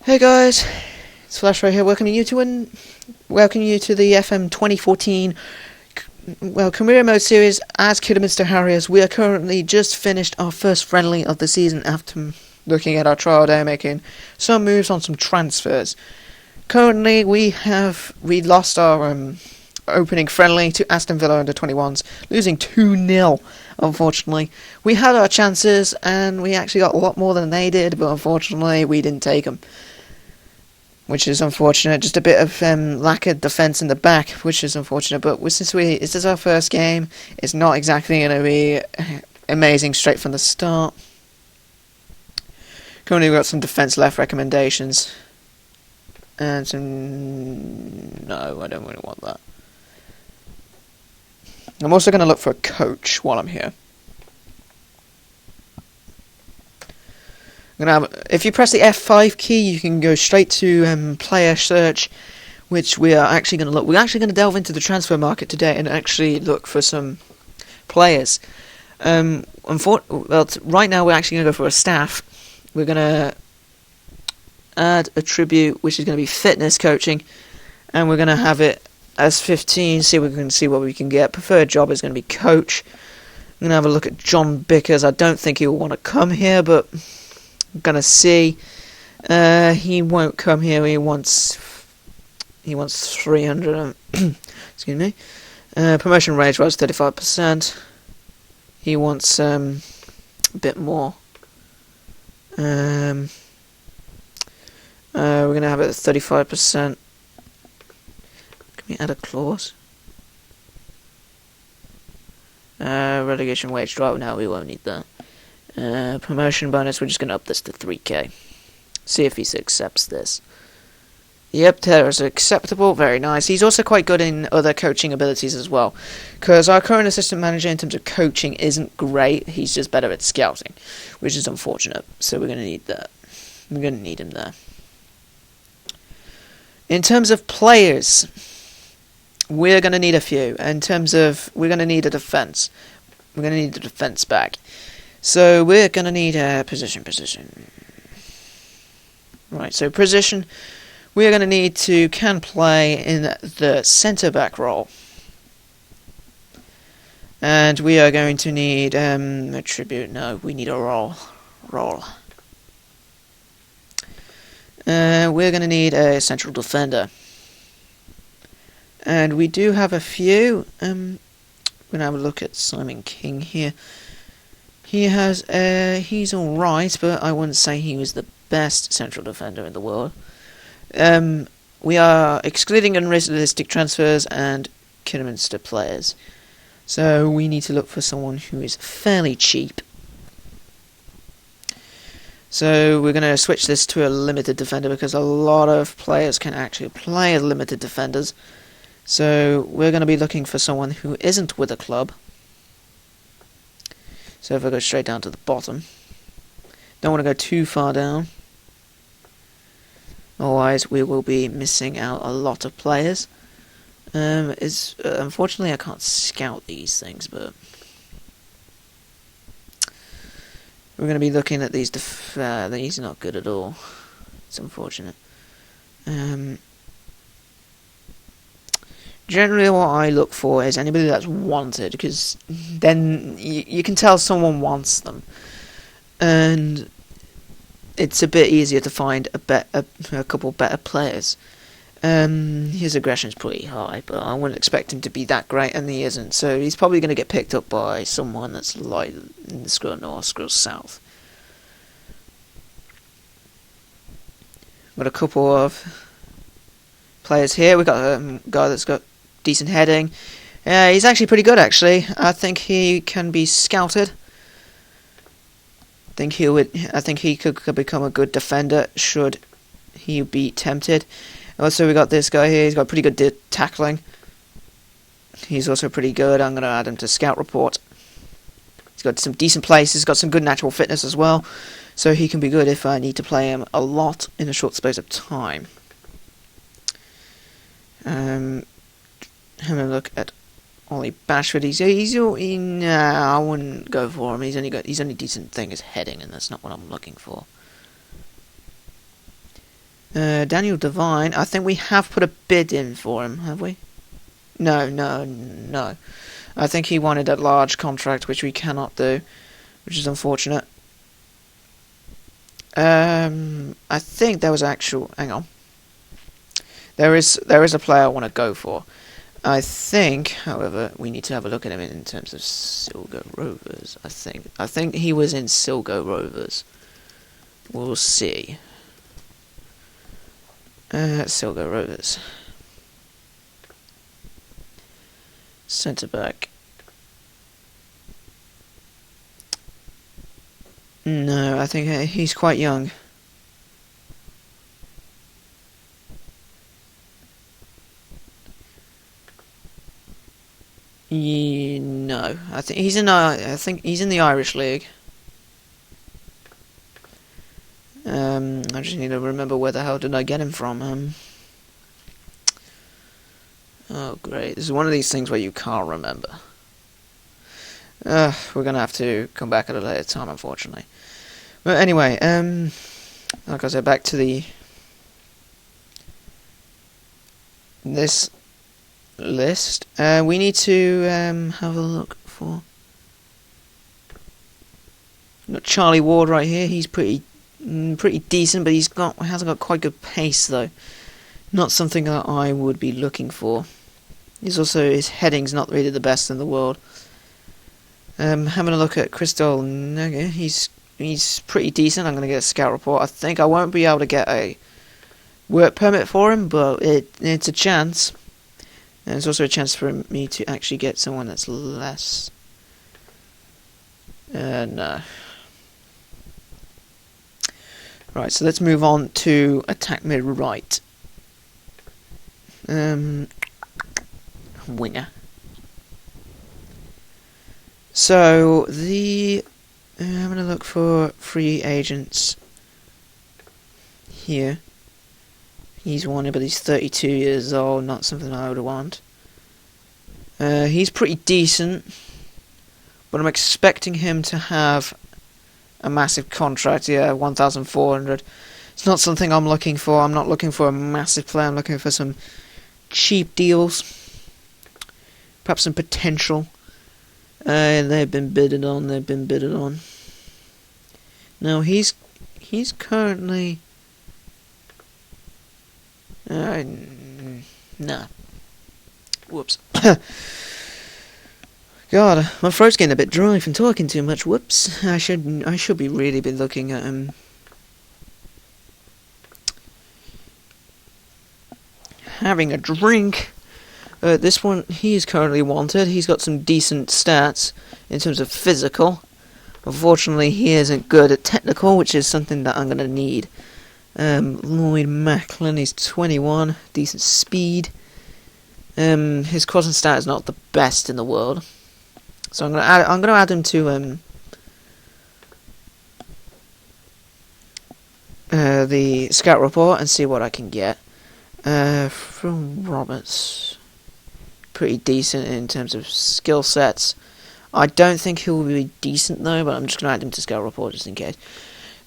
Hey guys, it's Flash right here. Welcoming you to the FM2014 career mode series as Kidderminster Harriers. We are currently just finished our first friendly of the season after looking at our trial day, making some moves on some transfers. Currently, we lost our opening friendly to Aston Villa under 21s, losing 2-0. Unfortunately, we had our chances and we actually got a lot more than they did, but unfortunately, we didn't take them. Which is unfortunate. Just a bit of lack of defence in the back, which is unfortunate. But since this is our first game, it's not exactly going to be amazing straight from the start. Currently, we've got some defence left recommendations, and some. No, I don't really want that. I'm also going to look for a coach while I'm here. If you press the F5 key, you can go straight to player search, which we are actually going to look. We're actually going to delve into the transfer market today and actually look for some players. Right now we're actually going to go for a staff. We're going to add a tribute, which is going to be fitness coaching, and we're going to have it as 15. See what we can get. Preferred job is going to be coach. I'm going to have a look at John Bickers. I don't think he will want to come here, but I'm gonna see. He won't come here. He wants 300. Excuse me. Promotion range was 35%. He wants a bit more. We're gonna have it at 35%. Can we add a clause? Relegation wage drop. No, we won't need that. Promotion bonus, we're just going to up this to 3k. See if he accepts this. Yep, Terra's acceptable, very nice. He's also quite good in other coaching abilities as well. Because our current assistant manager in terms of coaching isn't great, he's just better at scouting, which is unfortunate. So we're going to need that. We're going to need him there. In terms of players, we're going to need a few. In terms of, we're going to need a defence. We're going to need the defence back. So we're going to need a position. Right, so position, we're going to need to can play in the centre-back role. And we are going to need a tribute. No, we need a role. We're going to need a central defender. And we do have a few. We're going to have a look at Simon King here. He's alright, but I wouldn't say he was the best central defender in the world. We are excluding unrealistic transfers and Kidderminster players. So we need to look for someone who is fairly cheap. So we're going to switch this to a limited defender because a lot of players can actually play as limited defenders. So we're going to be looking for someone who isn't with a club. So if I go straight down to the bottom, don't want to go too far down, otherwise we will be missing out a lot of players. Unfortunately I can't scout these things, but we're going to be looking at these. These are not good at all. It's unfortunate. Generally what I look for is anybody that's wanted, because then you can tell someone wants them. And it's a bit easier to find a couple better players. His aggression is pretty high, but I wouldn't expect him to be that great, and he isn't. So he's probably going to get picked up by someone that's like in the Scroll North, Scroll South. Got a couple of players here. We've got a guy that's got decent heading. He's actually pretty good, actually. I think he can be scouted. I think he could become a good defender should he be tempted. Also, we got this guy here. He's got pretty good tackling. He's also pretty good. I'm going to add him to scout report. He's got some decent places. He's got some good natural fitness as well. So he can be good if I need to play him a lot in a short space of time. Having a look at Ollie Bashford. I wouldn't go for him. He's only decent thing is heading, and that's not what I'm looking for. Daniel Devine. I think we have put a bid in for him, have we? No. I think he wanted a large contract, which we cannot do, which is unfortunate. I think there was actual. Hang on. There is a player I want to go for. I think, however, we need to have a look at him in terms of Silgo Rovers. I think he was in Silgo Rovers. We'll see. Silgo Rovers. Centre back. No, I think he's quite young. No, I think he's in the Irish League. I just need to remember where the hell did I get him from. Oh great, this is one of these things where you can't remember. We're gonna have to come back at a later time, unfortunately. But anyway, like I said, back to this list. We need to have a look for. Got Charlie Ward right here. He's pretty decent, but hasn't got quite good pace though. Not something that I would be looking for. His heading's not really the best in the world. Having a look at Crystal Nega, he's pretty decent. I'm going to get a scout report. I think I won't be able to get a work permit for him, but it's a chance. And it's also a chance for me to actually get someone that's less. No. Right, so let's move on to attack mid right. Winger. So I'm going to look for free agents here. He's wanted, but he's 32 years old, not something I would want. He's pretty decent, but I'm expecting him to have a massive contract. Yeah, 1,400. It's not something I'm looking for. I'm not looking for a massive player. I'm looking for some cheap deals, perhaps some potential. They've been bidded on. Now he's currently. Nah. Whoops. God, my throat's getting a bit dry from talking too much. Whoops. I should be really be looking at having a drink. This one, he is currently wanted. He's got some decent stats in terms of physical. Unfortunately, he isn't good at technical, which is something that I'm going to need. Lloyd Macklin, he's 21, decent speed. His crossing stat is not the best in the world, so I'm going to add him to the scout report and see what I can get. From Roberts, pretty decent in terms of skill sets. I don't think he'll be decent though, but I'm just going to add him to scout report just in case.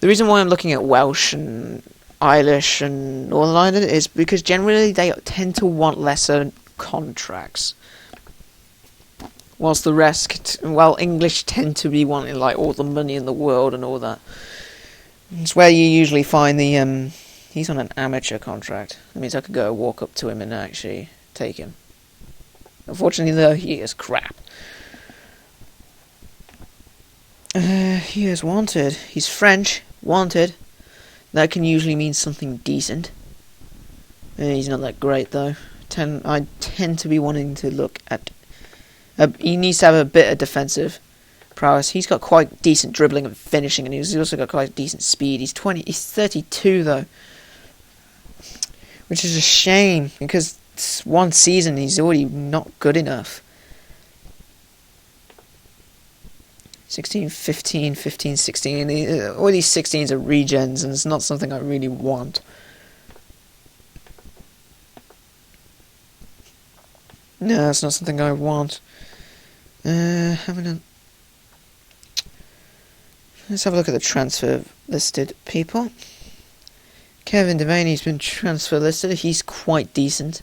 The reason why I'm looking at Welsh and Irish and Northern Ireland is because generally they tend to want lesser contracts, whilst the rest, English tend to be wanting like all the money in the world and all that. It's where you usually find the he's on an amateur contract. That means I could go walk up to him and actually take him. Unfortunately though, he is crap. He is wanted. He's French, wanted. That can usually mean something decent. He's not that great though. I tend to be wanting to look at. He needs to have a bit of defensive prowess. He's got quite decent dribbling and finishing, and he's also got quite decent speed. He's 32 though, which is a shame because one season he's already not good enough. 16, 15, 15, 16. All these 16s are regens, and it's not something I really want. No, it's not something I want. Let's have a look at the transfer listed people. Kevin Devaney's been transfer listed. He's quite decent.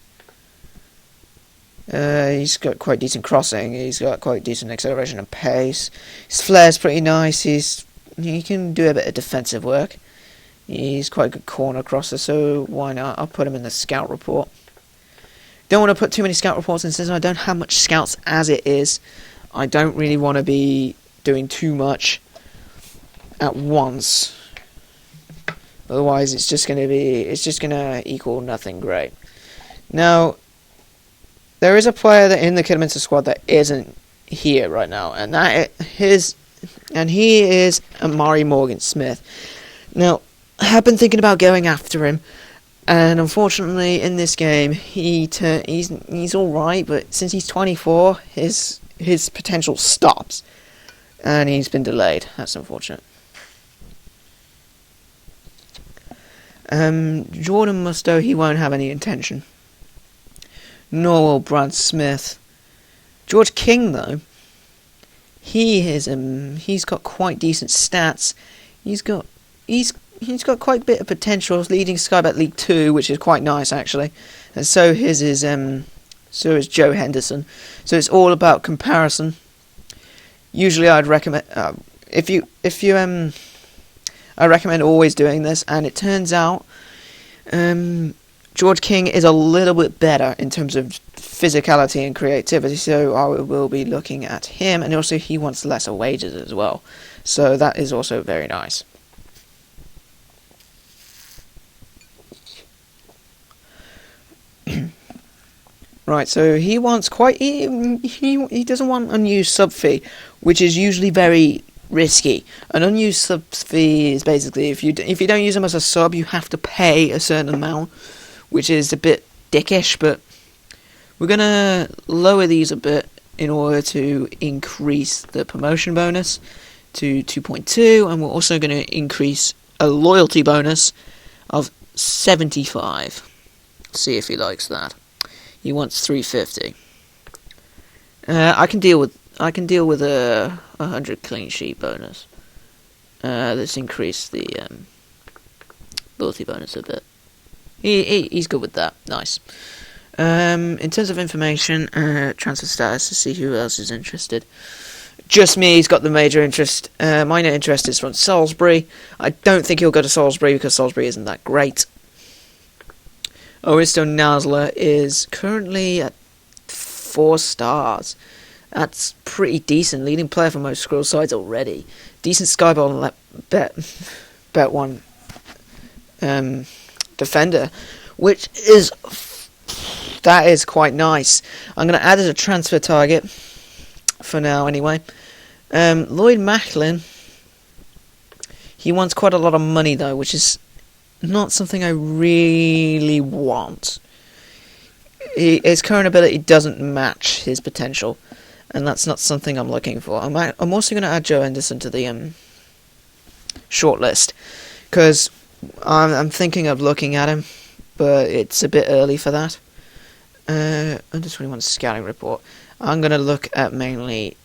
He's got quite decent crossing. He's got quite decent acceleration and pace. His flair's pretty nice. He can do a bit of defensive work. He's quite a good corner crosser, so why not? I'll put him in the scout report. Don't want to put too many scout reports in since I don't have much scouts as it is. I don't really want to be doing too much at once. Otherwise, it's just going to equal nothing great. Now, there is a player in the Kidderminster squad that isn't here right now, and he is Amari Morgan Smith. Now, I have been thinking about going after him, and unfortunately, in this game, he's all right, but since he's 24, his potential stops, and he's been delayed. That's unfortunate. Jordan Musto, he won't have any intention. Nor will Brad Smith. George King, though, he's got quite decent stats. He's got quite a bit of potential. Leading Skybet League 2, which is quite nice actually, and so is Joe Henderson. So it's all about comparison. Usually, I'd recommend I recommend always doing this, and it turns out George King is a little bit better in terms of physicality and creativity, so I will be looking at him, and also he wants lesser wages as well, so that is also very nice. Right, so he wants he doesn't want unused sub fee, which is usually very risky. An unused sub fee is basically if you don't use them as a sub, you have to pay a certain amount, which is a bit dickish, but we're gonna lower these a bit in order to increase the promotion bonus to 2.2, and we're also going to increase a loyalty bonus of 75. See if he likes that. He wants 350. I can deal with a 100 clean sheet bonus. Let's increase the loyalty bonus a bit. He's good with that. Nice. In terms of information, transfer status, to see who else is interested. Just me, he's got the major interest. Minor interest is from Salisbury. I don't think he'll go to Salisbury because Salisbury isn't that great. Oristo Nasler is currently at 4 stars. That's pretty decent. Leading player for most scroll sides already. Decent Skyball bet one defender, which is quite nice. I'm going to add as a transfer target for now anyway. Lloyd Macklin, he wants quite a lot of money though, which is not something I really want. His current ability doesn't match his potential, and that's not something I'm looking for. I'm also going to add Joe Henderson to the shortlist, because I'm thinking of looking at him, but it's a bit early for that. Under 21 scouting report. I'm going to look at mainly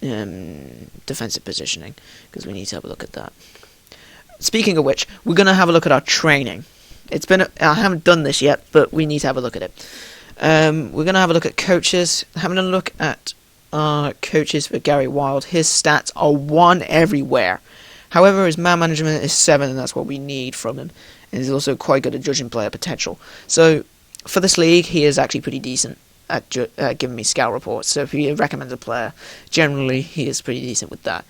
defensive positioning, because we need to have a look at that. Speaking of which, we're going to have a look at our training. I haven't done this yet, but we need to have a look at it. We're going to have a look at coaches. Having a look at our coaches for Gary Wild. His stats are 1 everywhere. However, his man management is 7, and that's what we need from him. And he's also quite good at judging player potential. So, for this league, he is actually pretty decent at giving me scout reports. So if he recommends a player, generally he is pretty decent with that.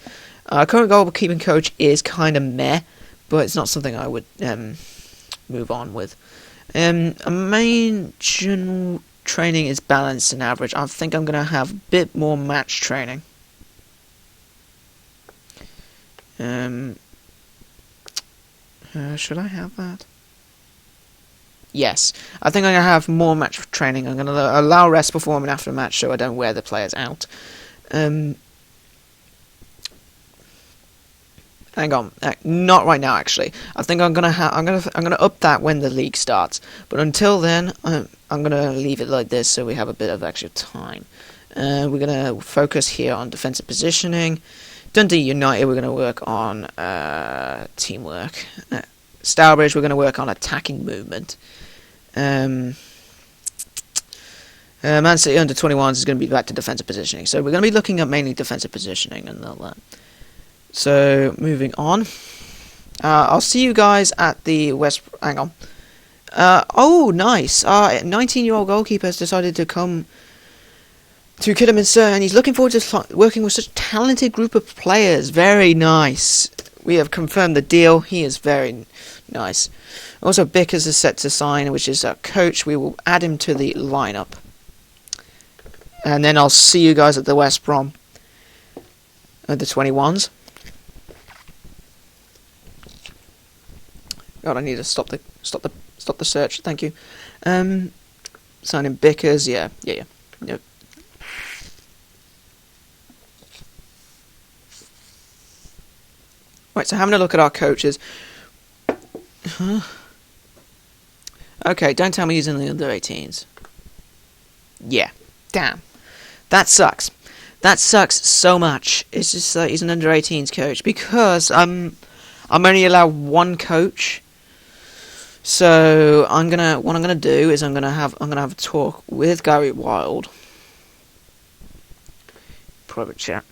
Our current goalkeeping coach is kind of meh, but it's not something I would move on with. A main general training is balanced and average. I think I'm going to have a bit more match training. Should I have that? Yes. I think I'm going to have more match training. I'm going to allow rest before and after a match so I don't wear the players out. Hang on, not right now actually. I think I'm gonna up that when the league starts. But until then, I'm gonna leave it like this so we have a bit of extra time. We're gonna focus here on defensive positioning. Dundee United, we're gonna work on teamwork. Stourbridge, we're going to work on attacking movement. Man City under 21s is going to be back to defensive positioning. So we're going to be looking at mainly defensive positioning and all that. So moving on. I'll see you guys at the West... Hang on. Oh, nice. 19-year-old goalkeeper has decided to come to Kidderminster, and he's looking forward to working with such a talented group of players. Very nice. We have confirmed the deal. He is very nice. Also, Bickers is set to sign, which is our coach. We will add him to the lineup. And then I'll see you guys at the West Brom at the 21s. God, I need to stop the search. Thank you. Signing Bickers. Yeah. Yep. Right, so having a look at our coaches. Okay, don't tell me he's in the under-18s. Yeah, damn. That sucks. That sucks so much. It's just like he's an under-18s coach because I'm only allowed one coach. So what I'm gonna do is I'm gonna have a talk with Gary Wild. Private chat.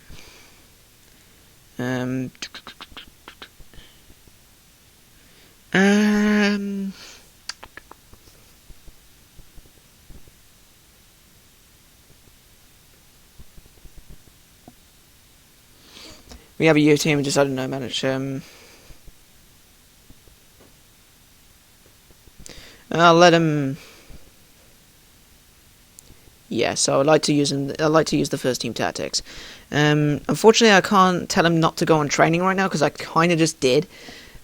We have a U team and decided no manage. I'll let him. Yeah, so I'd like to use the first team tactics. Unfortunately, I can't tell him not to go on training right now because I kind of just did.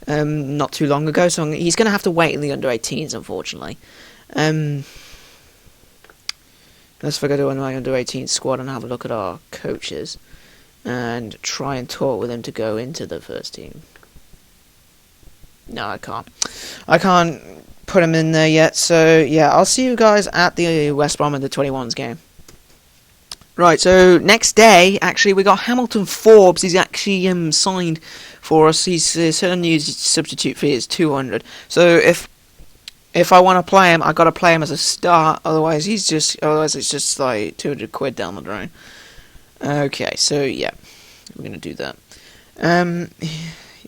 Not too long ago, so he's going to have to wait in the under-18s, unfortunately. Let's go to my under-18 squad and have a look at our coaches and try and talk with him to go into the first team. No, I can't. I can't put him in there yet, so yeah, I'll see you guys at the West Brom under 21s game. Right, so next day, actually, we got Hamilton Forbes. He's actually signed for us. He's certain news substitute fee is 200. So if I want to play him, I got to play him as a start. Otherwise, it's just like 200 quid down the drain. Okay, so yeah, we're gonna do that.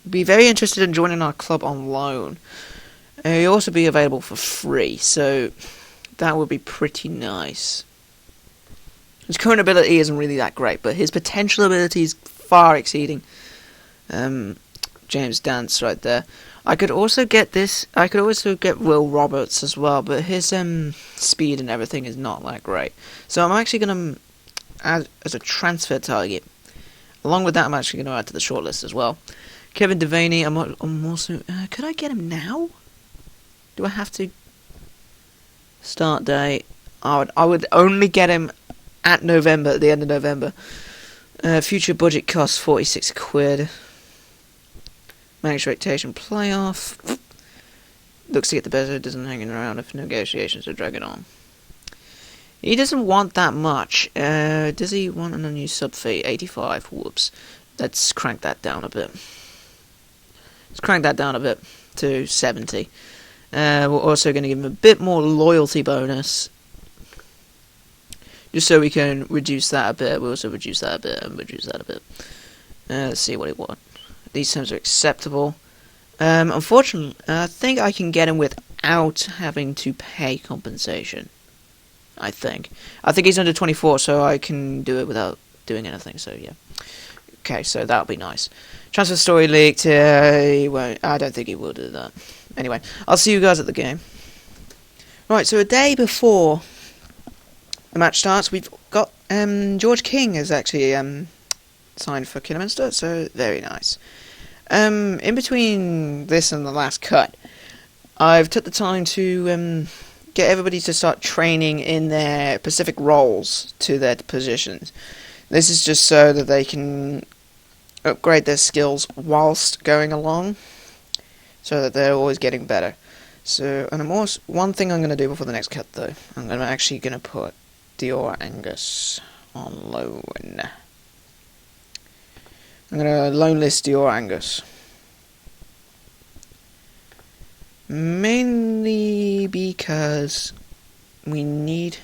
Be very interested in joining our club on loan. He'll also be available for free, so that would be pretty nice. His current ability isn't really that great, but his potential ability is far exceeding James Dance right there. I could also get Will Roberts as well, but his speed and everything is not that great. So I'm actually going to add as a transfer target. Along with that, I'm actually going to add to the shortlist as well. Kevin Devaney, I'm also... could I get him now? Do I have to... Start date? I would only get him at November, at the end of November. Future budget costs 46 quid. Managed rotation playoff. Looks to get the better, doesn't hang around if negotiations are dragging on. He doesn't want that much. Does he want an unused sub fee? 85. Whoops. Let's crank that down a bit. Let's crank that down a bit to 70. We're also going to give him a bit more loyalty bonus. Just so we can reduce that a bit. We'll also reduce that a bit and reduce that a bit. Let's see what he wants. These terms are acceptable. Unfortunately, I think I can get him without having to pay compensation. I think he's under 24, so I can do it without doing anything. So yeah. Okay, so that'll be nice. Transfer story leaked. He won't. I don't think he will do that. Anyway, I'll see you guys at the game. Right, so a day before the match starts, we've got George King is actually signed for Kidderminster, so very nice. In between this and the last cut, I've took the time to get everybody to start training in their specific roles to their positions. This is just so that they can upgrade their skills whilst going along, so that they're always getting better. So, and one thing I'm going to do before the next cut, though, I'm actually going to put Dior Angus on loan. I'm going to loan list Dior Angus. Mainly because we need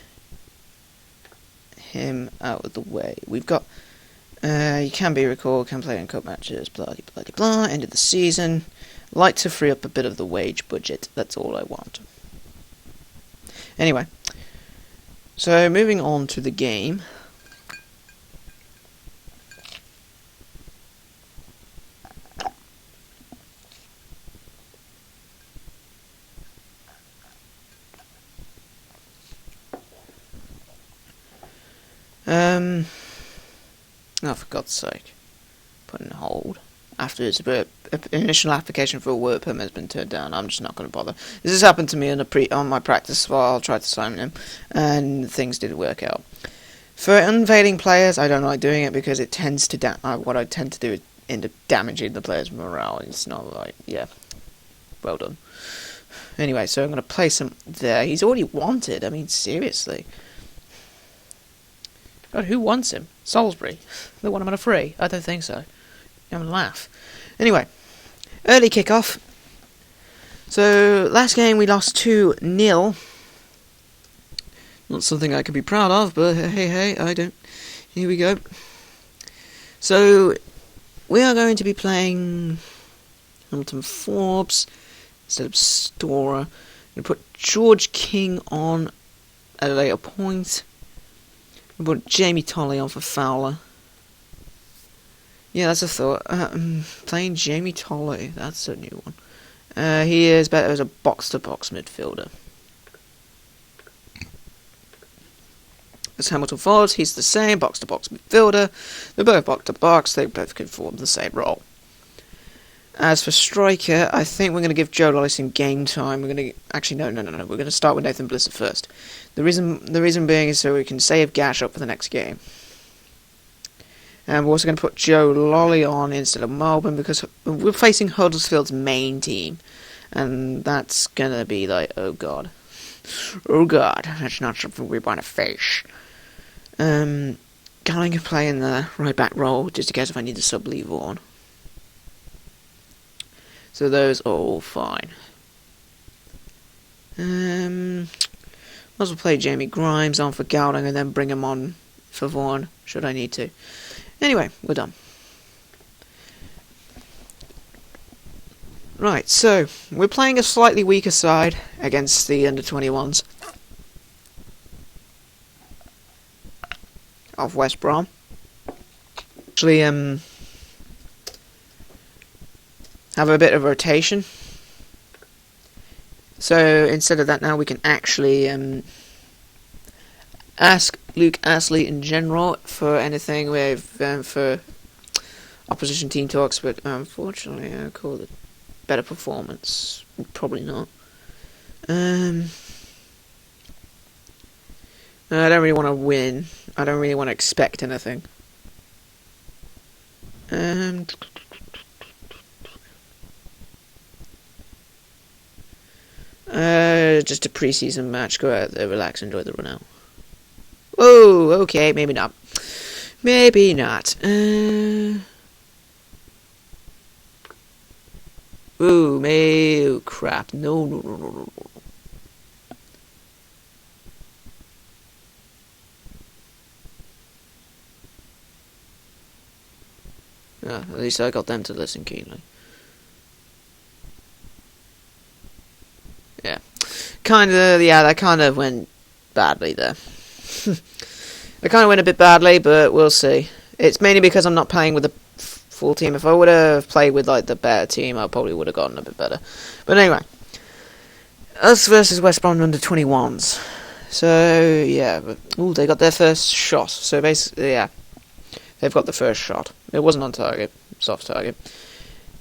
him out of the way. We've got you can be recalled, can play in cup matches, blah blah blah blah. End of the season. Like to free up a bit of the wage budget. That's all I want. Anyway, so moving on to the game. Oh, for God's sake. Put in hold. After his initial application for a work permit has been turned down, I'm just not going to bother. This has happened to me on my practice while I tried to sign him, and things didn't work out. For unveiling players, I don't like doing it because it tends to what I tend to do is end up damaging the player's morale. It's not like, yeah, well done. Anyway, so I'm going to place him there. He's already wanted. I mean, seriously. God, who wants him? Salisbury. They want him on a free? I don't think so. I'm going to laugh. Anyway, early kickoff. So, last game we lost 2-0. Not something I can be proud of, but hey, I don't. Here we go. So, we are going to be playing Hamilton Forbes instead of Storer. I'm going to put George King on at a later point. I'm going to put Jamie Tolley on for Fowler. Yeah, that's a thought. Playing Jamie Tolley, that's a new one. He is better as a box-to-box midfielder. As Hamilton Forbes, he's the same box-to-box midfielder. They're both box-to-box. They both can form the same role. As for striker, I think we're going to give Joe Lolly some game time. We're going to actually no. We're going to start with Nathan Blissett first. The reason being is so we can save Gash up for the next game. And we're also going to put Joe Lolly on instead of Melbourne because we're facing Huddersfield's main team, and that's going to be like, oh god, that's not something we want to face. Going to play in the right back role just in case if I need to sub Lee Vaughan. So those are all fine. Might as well play Jamie Grimes on for Gowding and then bring him on for Vaughan, should I need to. Anyway, we're done. Right, so, we're playing a slightly weaker side against the under-21s of West Brom. Actually, have a bit of rotation. So instead of that now we can actually ask Luke Astley in general for anything with for opposition team talks, but unfortunately I call it better performance. Probably not. I don't really want to win. I don't really want to expect anything. Just a pre-season match. Go out there, relax, enjoy the run out. Oh, okay, maybe not. Maybe not. Oh crap! No. At least I got them to listen keenly. Yeah. That kind of went badly there. It kind of went a bit badly, but we'll see. It's mainly because I'm not playing with the full team. If I would have played with like the better team, I probably would have gotten a bit better. But anyway, us versus West Brom under 21s. So yeah, they got their first shot. So basically, yeah, they've got the first shot. It wasn't on target, soft target.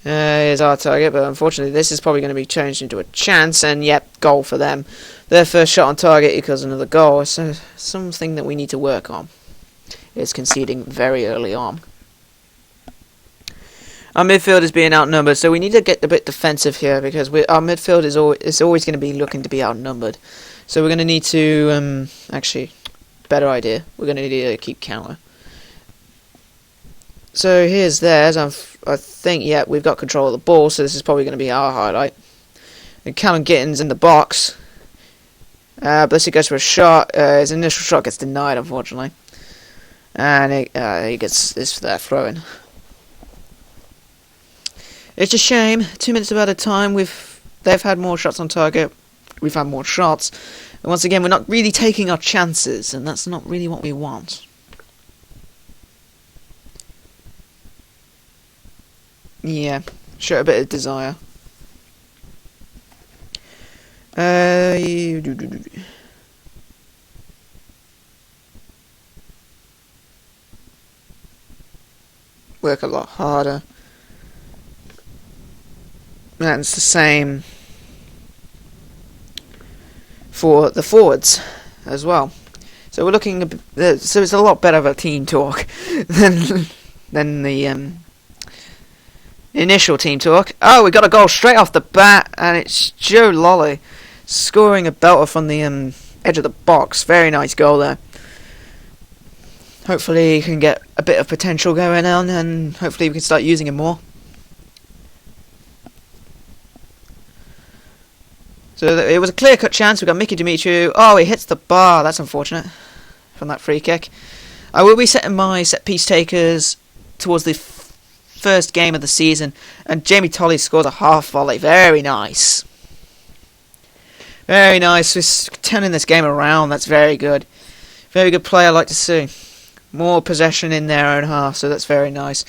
Is our target, but unfortunately this is probably going to be changed into a chance, and yep, goal for them. Their first shot on target equals another goal, so something that we need to work on is conceding very early on. Our midfield is being outnumbered, so we need to get a bit defensive here, because our midfield is always going to be looking to be outnumbered. So we're going to need to, actually, better idea, we're going to need to keep counter. So here's theirs. I think, yeah, we've got control of the ball, so this is probably going to be our highlight. And Callum Gittins in the box. Blissey goes for a shot. His initial shot gets denied, unfortunately. And he gets this throw in. It's a shame. 2 minutes about a time. They've had more shots on target. We've had more shots. And once again, we're not really taking our chances, and that's not really what we want. Yeah, show a bit of desire. Work a lot harder. And it's the same for the forwards as well. So we're looking. So it's a lot better of a team talk than the initial team talk. Oh, we got a goal straight off the bat, and it's Joe Lolly scoring a belter from the edge of the box. Very nice goal there. Hopefully he can get a bit of potential going on, and hopefully we can start using him more. So it was a clear-cut chance. We got Mickey Demetriou. Oh, he hits the bar. That's unfortunate from that free kick. I will be setting my set-piece takers towards the first game of the season, and Jamie Tolley scores a half volley. Very nice. Very nice. We're turning this game around. That's very good. Very good play. I like to see more possession in their own half, so that's very nice.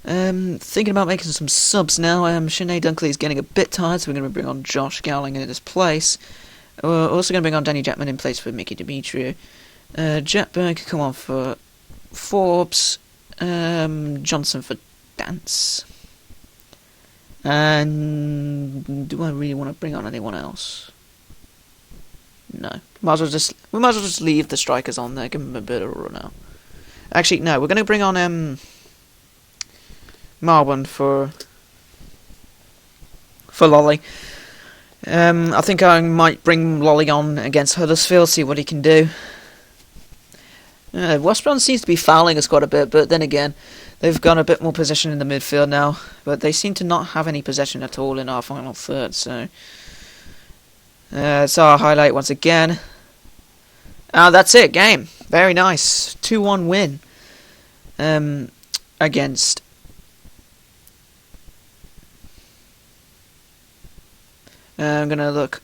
Thinking about making some subs now. Sinead Dunkley is getting a bit tired, so we're going to bring on Josh Gowling in his place. We're also going to bring on Danny Jackman in place for Mickey Demetriou. Jack Byrne can come on for Forbes. Johnson for Dance. And do I really want to bring on anyone else? No. We might as well just leave the strikers on there, give them a bit of a run out. Actually, no, we're going to bring on Marwan for Lolly. I think I might bring Lolly on against Huddersfield, see what he can do. West Brom seems to be fouling us quite a bit, but then again, they've got a bit more possession in the midfield now. But they seem to not have any possession at all in our final third, so it's our highlight once again. That's it, game. Very nice. 2-1 win against I'm going to look.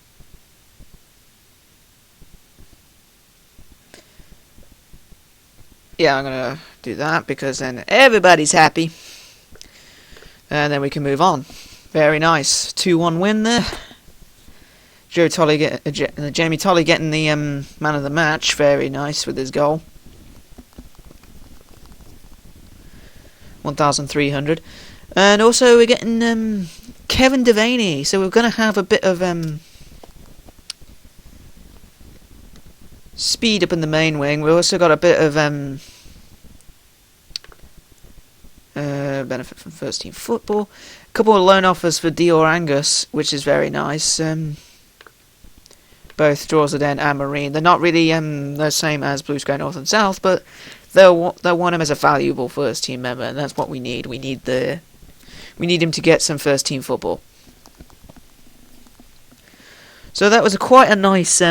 Yeah, I'm going to do that because then everybody's happy. And then we can move on. Very nice. 2-1 win there. Jamie Tolley getting the man of the match. Very nice with his goal. 1,300. And also we're getting Kevin Devaney. So we're going to have a bit of speed up in the main wing. We've also got a bit of benefit from first team football. A couple of loan offers for Dior Angus, which is very nice. Both Drorsden and Marine. They're not really the same as Blue Sky North and South, but they'll want him as a valuable first team member, and that's what we need. We need him to get some first team football. So that was quite a nice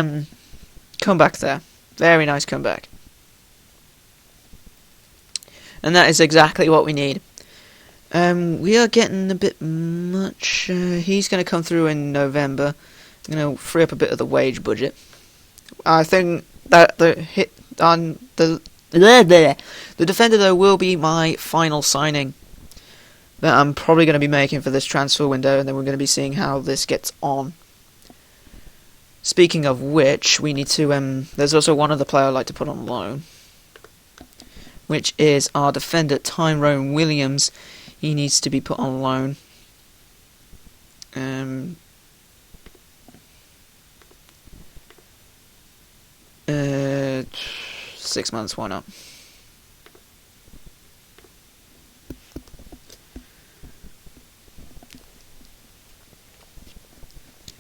comeback there. Very nice comeback. And that is exactly what we need. We are getting a bit much. He's going to come through in November. Going to free up a bit of the wage budget. I think that the hit on the defender though will be my final signing that I'm probably going to be making for this transfer window, and then we're going to be seeing how this gets on. Speaking of which, we need to there's also one other player I'd like to put on loan, which is our defender Tyrone Williams. He needs to be put on loan. 6 months, why not?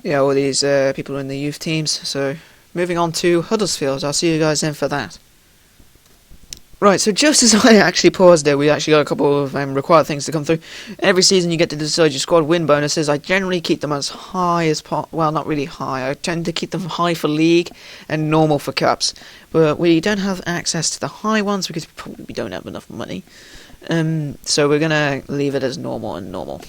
Yeah, all these people in the youth teams. So, moving on to Huddersfield. I'll see you guys in for that. Right, so just as I actually paused there, we actually got a couple of required things to come through. Every season you get to decide your squad win bonuses. I generally keep them as high as well, not really high. I tend to keep them high for league and normal for cups. But we don't have access to the high ones because we don't have enough money. So we're going to leave it as normal and normal.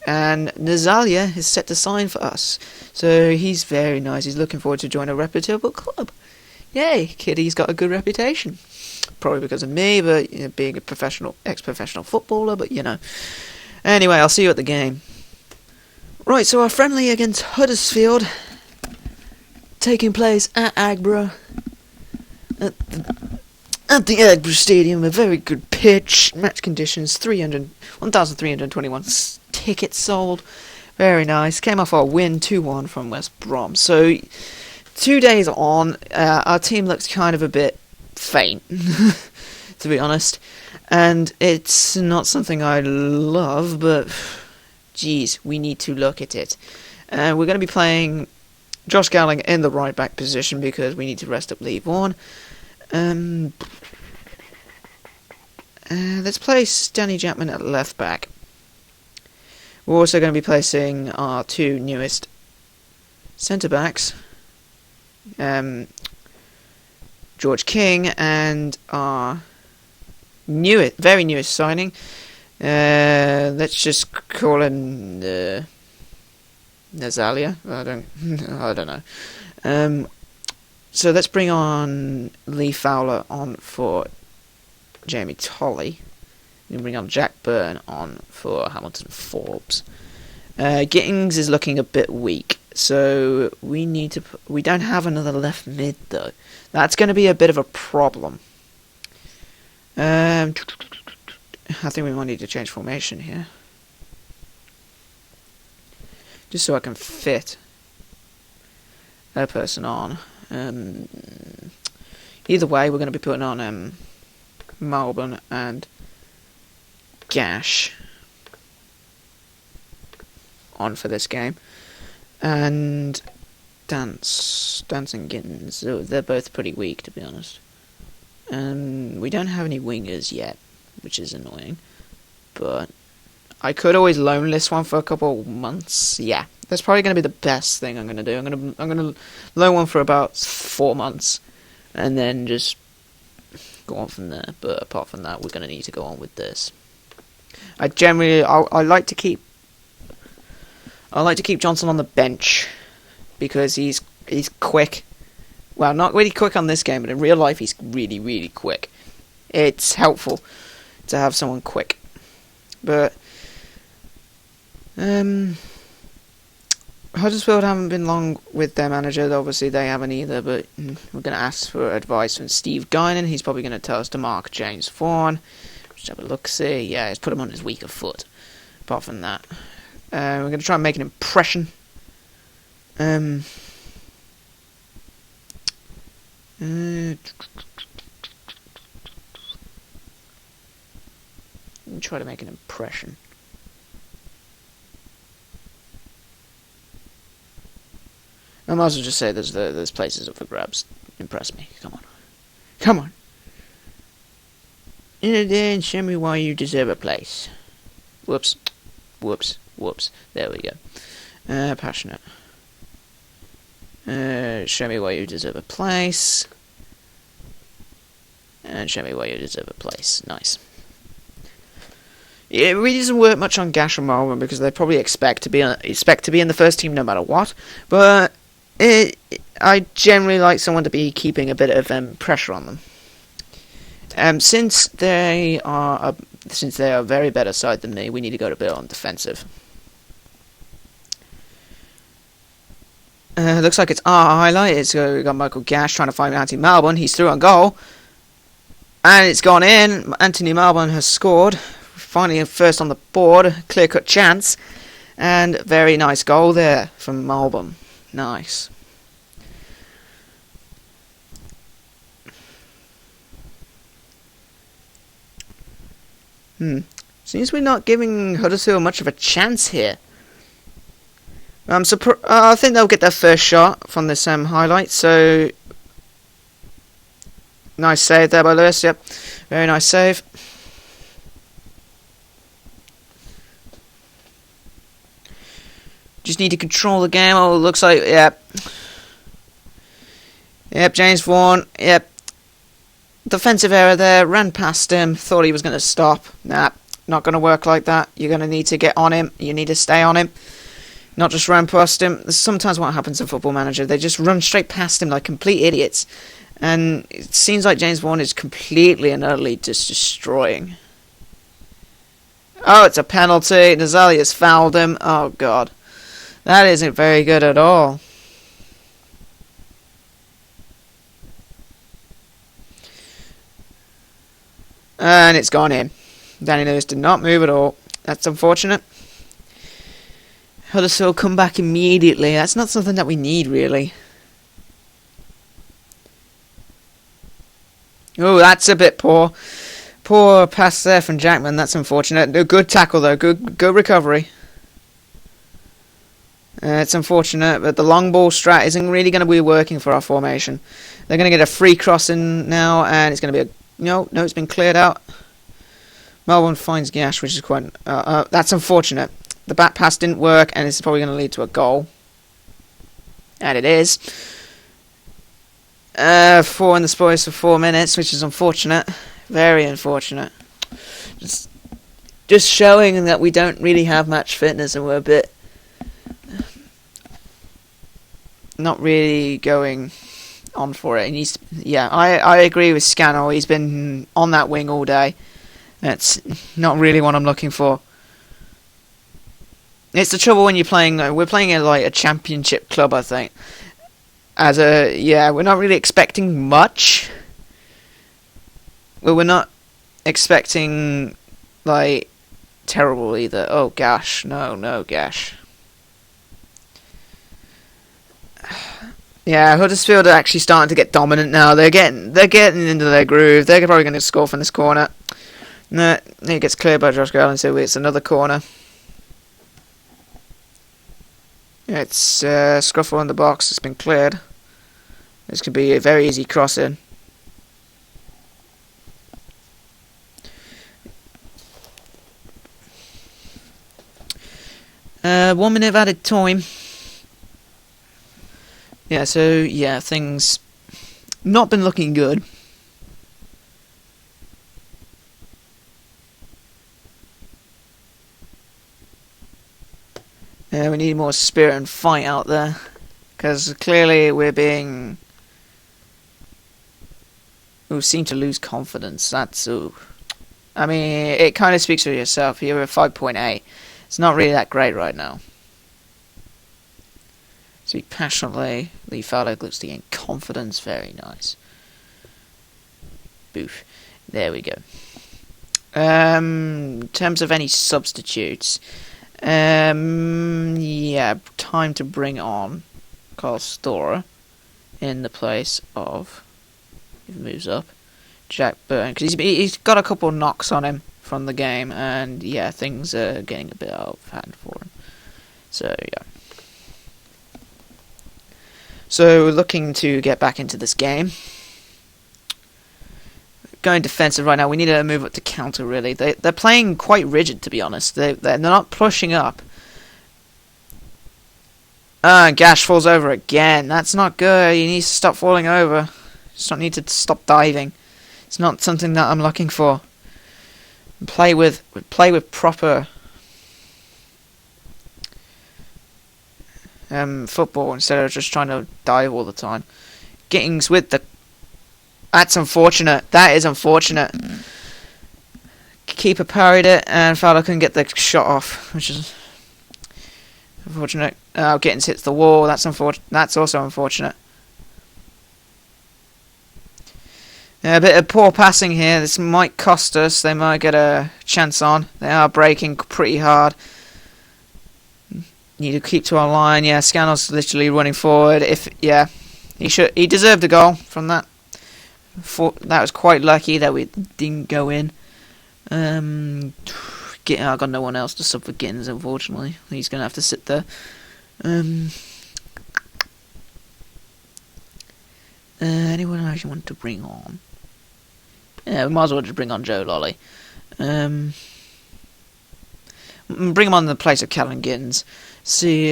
And Nazalia is set to sign for us. So he's very nice. He's looking forward to join a reputable club. Yay, Kiddy's got a good reputation. Probably because of me, but being a ex-professional footballer, but Anyway, I'll see you at the game. Right, so our friendly against Huddersfield, taking place at Agborough. At the Agborough Stadium, a very good pitch, match conditions, 1,321 tickets sold. Very nice. Came off our win 2-1 from West Brom. So 2 days on, our team looks kind of a bit faint, to be honest, and it's not something I love, but geez, we need to look at it. We're going to be playing Josh Gowling in the right back position because we need to rest up Lee Vaughan. Let's place Danny Chapman at left back. We're also going to be placing our two newest centre backs, George King and our very newest signing. Let's just call him Nazalia. I don't know. So let's bring on Lee Fowler on for Jamie Tolley. We bring on Jack Byrne on for Hamilton Forbes. Gittings is looking a bit weak, so we don't have another left mid though. That's going to be a bit of a problem. I think we might need to change formation here, just so I can fit a person on. Either way, we're going to be putting on Melbourne and Gash on for this game, and Dance and Gittins. So they're both pretty weak, to be honest. We don't have any wingers yet, which is annoying, but I could always loan this one for a couple months. Yeah, that's probably going to be the best thing I'm going to do. I'm going to loan one for about 4 months, and then just go on from there. But apart from that, we're going to need to go on with this. I like to keep Johnson on the bench because he's quick. Well, not really quick on this game, but in real life he's really, really quick. It's helpful to have someone quick. But Huddersfield haven't been long with their manager. Obviously they haven't either, but we're going to ask for advice from Steve Guinan. He's probably going to tell us to mark James Vaughan. Just have a look-see. Yeah, let's put him on his weaker foot. Apart from that, we're going to try and make an impression. Try to make an impression. I might as well just say there's places up for grabs. Impress me. Come on. In it there and show me why you deserve a place. Whoops. There we go. Passionate. Show me why you deserve a place. And show me why you deserve a place. Nice. It really doesn't work much on Gash and Marlborough because they probably expect to be in the first team no matter what. But I generally like someone to be keeping a bit of pressure on them. Since they are a very better side than me, we need to go a bit on defensive. Looks like it's our highlight. So we've got Michael Gash trying to find Anthony Melbourne. He's through on goal. And it's gone in. Anthony Melbourne has scored. Finally first on the board. Clear-cut chance. And very nice goal there from Melbourne. Nice. Seems we're not giving Huddersfield much of a chance here. I think they'll get their first shot from this highlight, so Nice save there by Lewis. Yep, very nice save. Just need to control the game. Oh, it looks like, yep. Yep, James Vaughan, yep. Defensive error there, ran past him, thought he was going to stop. Nah, not going to work like that. You're going to need to get on him. You need to stay on him. Not just run past him. That's sometimes what happens in Football Manager. They just run straight past him like complete idiots. And it seems like James Vaughan is completely and utterly just destroying. Oh, it's a penalty. Nazalia's fouled him. Oh, God. That isn't very good at all. And it's gone in. Danny Lewis did not move at all. That's unfortunate. Huddersfield come back immediately. That's not something that we need, really. Oh, that's a bit poor. Poor pass there from Jackman. That's unfortunate. A good tackle, though. Good recovery. It's unfortunate, but the long ball strat isn't really going to be working for our formation. They're going to get a free cross in now, and it's going to be a... No, it's been cleared out. Melbourne finds Gash, which is quite... that's unfortunate. The back pass didn't work, and it's probably going to lead to a goal. And it is. 4 in the space for 4 minutes, which is unfortunate. Very unfortunate. Just showing that we don't really have match fitness, and we're a bit... not really going on for it. And he's, yeah, I agree with Scannell. He's been on that wing all day. That's not really what I'm looking for. It's the trouble when you're playing. We're playing in like a championship club, I think. We're not really expecting much. Well, we're not expecting like terrible either. Oh gosh, no gosh. Yeah, Huddersfield are actually starting to get dominant now. They're getting into their groove. They're probably going to score from this corner. No, it gets cleared by Josh Garland, so it's another corner. It's Scruffle in the box. It's been cleared. This could be a very easy cross-in. One minute of added time. Yeah, so, yeah, things not been looking good. We need more spirit and fight out there. Because clearly we're being... we seem to lose confidence. That's... ooh. I mean, it kind of speaks for yourself. You're at 5.8. It's not really that great right now. Speak passionately. Lee Farlow looks to gain confidence. Very nice. Boof. There we go. In terms of any substitutes, yeah, time to bring on Carl Storer in the place of, if he moves up, Jack Burton, because he's got a couple of knocks on him from the game, and yeah, things are getting a bit out of hand for him. So yeah. So looking to get back into this game. Going defensive right now. We need to move up to counter, really. They're playing quite rigid, to be honest. They're not pushing up. Gash falls over again. That's not good. He needs to stop falling over. Just don't need to stop diving. It's not something that I'm looking for. Play with proper football instead of just trying to dive all the time. Gittings with the... that's unfortunate. That is unfortunate. Keeper parried it, and Fowler couldn't get the shot off, which is unfortunate. Gittings hits the wall. That's unfortunate. That's also unfortunate. Yeah, a bit of poor passing here. This might cost us. They might get a chance on. They are breaking pretty hard. Need to keep to our line. Yeah, Scannell's literally running forward. He deserved a goal from that. That was quite lucky that we didn't go in. I got no one else to sub for Gittins, unfortunately. He's going to have to sit there. Anyone else you want to bring on? Yeah, we might as well just bring on Joe Lolly. Bring him on in the place of Callum Giddens. See,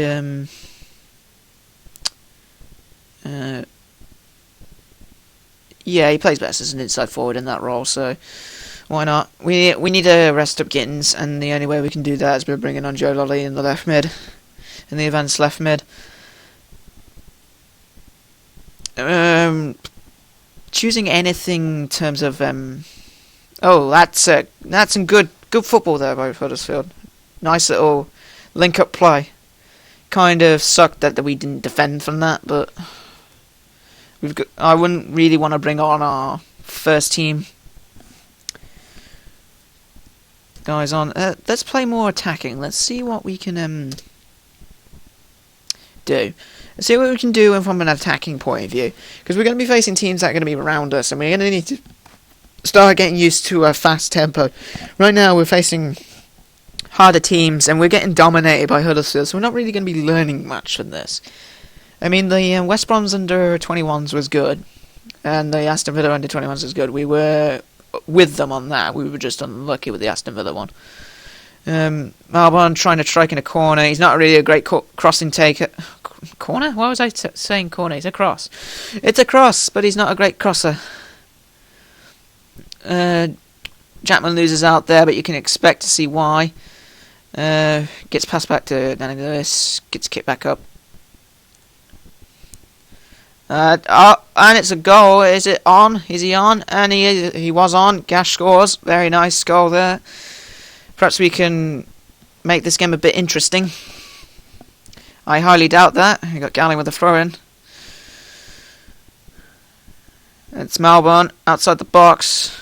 yeah, he plays best as an inside forward in that role, so why not? We need to rest up Gittins, and the only way we can do that is by bringing on Joe Lolly in the left mid, in the advanced left mid. Choosing anything in terms of oh, that's some good football there by Huddersfield. Nice little link-up play. Kind of sucked that we didn't defend from that, but I wouldn't really want to bring on our first team guys on. Let's play more attacking. Let's see what we can do. Let's see what we can do from an attacking point of view, because we're going to be facing teams that are going to be around us, and we're going to need to start getting used to a fast tempo. Right now we're facing harder teams, and we're getting dominated by Huddersfield, so we're not really going to be learning much from this. I mean, the West Brom's under 21s was good, and the Aston Villa under 21s was good. We were with them on that. We were just unlucky with the Aston Villa one. Malbon trying to strike in a corner. He's not really a great crossing taker. Corner? Why was I saying corner? It's a cross. It's a cross, but he's not a great crosser. Jackman loses out there, but you can expect to see why. Gets passed back to Danny Lewis. Gets kicked back up. And it's a goal. Is it on? Is he on? And he was on. Gash scores. Very nice goal there. Perhaps we can make this game a bit interesting. I highly doubt that. We got Galling with a throw-in. It's Malbon outside the box.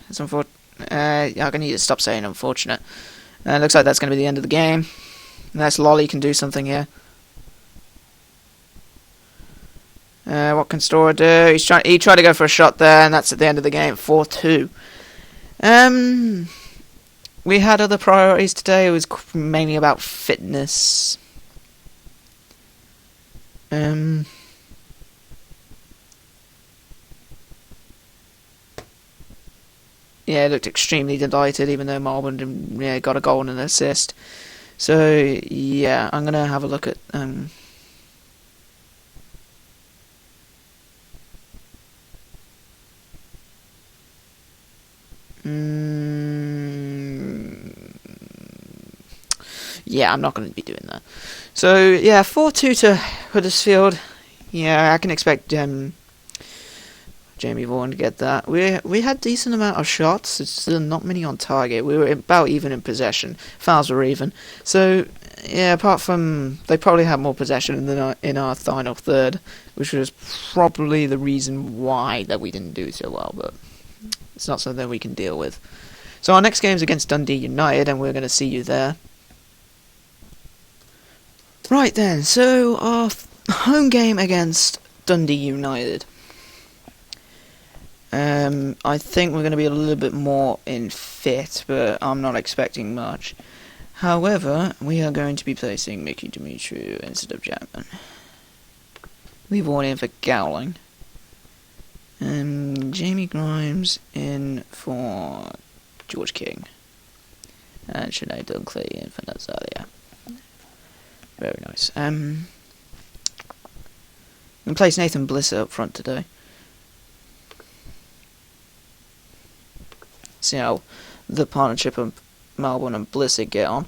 It's unfortunate. I'm going to need to stop saying unfortunate. Looks like that's going to be the end of the game. Unless Lolly can do something here. What can Stora do? He tried to go for a shot there, and that's at the end of the game. 4-2. We had other priorities today. It was mainly about fitness. Yeah, looked extremely delighted, even though Marlbon got a goal and an assist. So, yeah, I'm going to have a look at... yeah, I'm not going to be doing that. So, yeah, 4-2 to Huddersfield. Yeah, I can expect Jamie Vaughan to get that. We had decent amount of shots. It's still not many on target. We were about even in possession. Fouls were even. So, yeah, apart from... They probably had more possession than in our final third, which was probably the reason why that we didn't do so well, but it's not something we can deal with. So our next game is against Dundee United, and we're going to see you there. Right then, so our home game against Dundee United. I think we're going to be a little bit more in fit, but I'm not expecting much. However, we are going to be placing Mickey Demetriou instead of Jackman. Leave one in for Gowling. Jamie Grimes in for George King. And Sinead Dunkley in for Nazalia. Very nice. I'm going to place Nathan Blisser up front today. See how the partnership of Malbon and Blisser get on.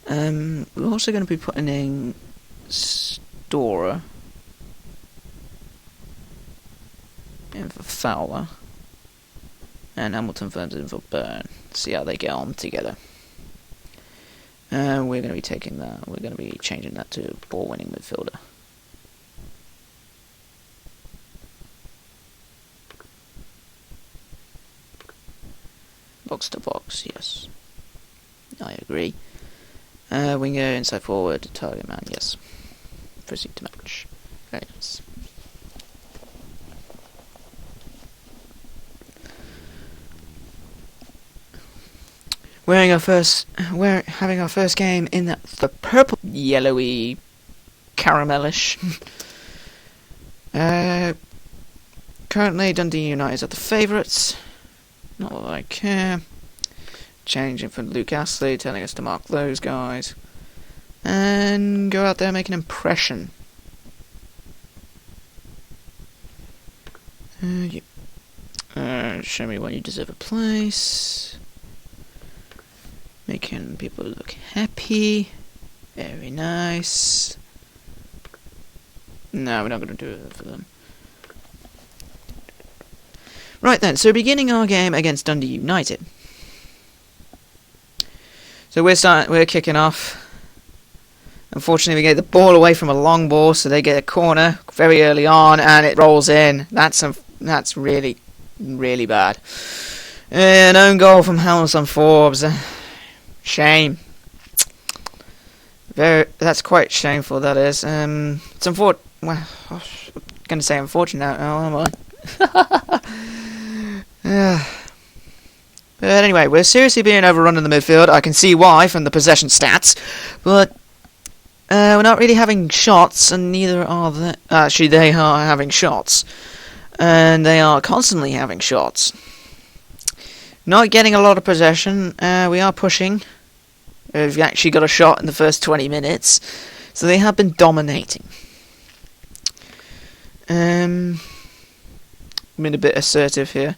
We're also going to be putting in Stora in for Fowler. And Hamilton Firms in for Byrne. See how they get on together. We're going to be taking that. We're going to be changing that to ball-winning midfielder. Box to box, yes. I agree. Winger, inside forward, target man, yes. Proceed to match. Very nice. We're having our first game in the purple, yellowy, caramelish. Currently, Dundee United are the favourites. Not that I care. Changing for Luke Astley, telling us to mark those guys. And go out there and make an impression. Show me why you deserve a place. Making people look happy. Very nice. No, we're not going to do it for them. Right then, so beginning our game against Dundee United. So we're kicking off. Unfortunately, we get the ball away from a long ball, so they get a corner very early on, and it rolls in. That's really, really bad. An own goal from Hamilton Forbes. Shame. That's quite shameful. That is. It's unfortunate. Well, I'm going to say unfortunate. Oh, am I? But anyway, we're seriously being overrun in the midfield. I can see why from the possession stats, but we're not really having shots, and neither are they. Actually, they are having shots, and they are constantly having shots. Not getting a lot of possession. We are pushing. We've actually got a shot in the first 20 minutes, so they have been dominating. Been a bit assertive here.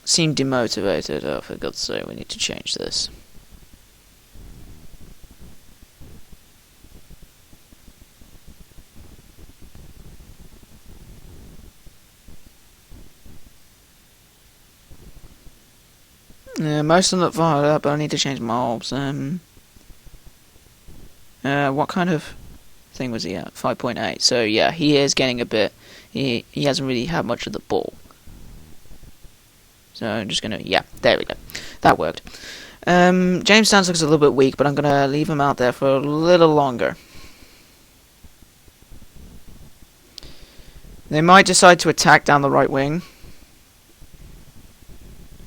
Seem demotivated. Oh, for God's sake, we need to change this. Most of them look fired up, but I need to change mobs. What kind of thing was he at? 5.8. So yeah, he is getting a bit. He hasn't really had much of the ball. So I'm just gonna, yeah, there we go. That worked. James Stans looks a little bit weak, but I'm gonna leave him out there for a little longer. They might decide to attack down the right wing.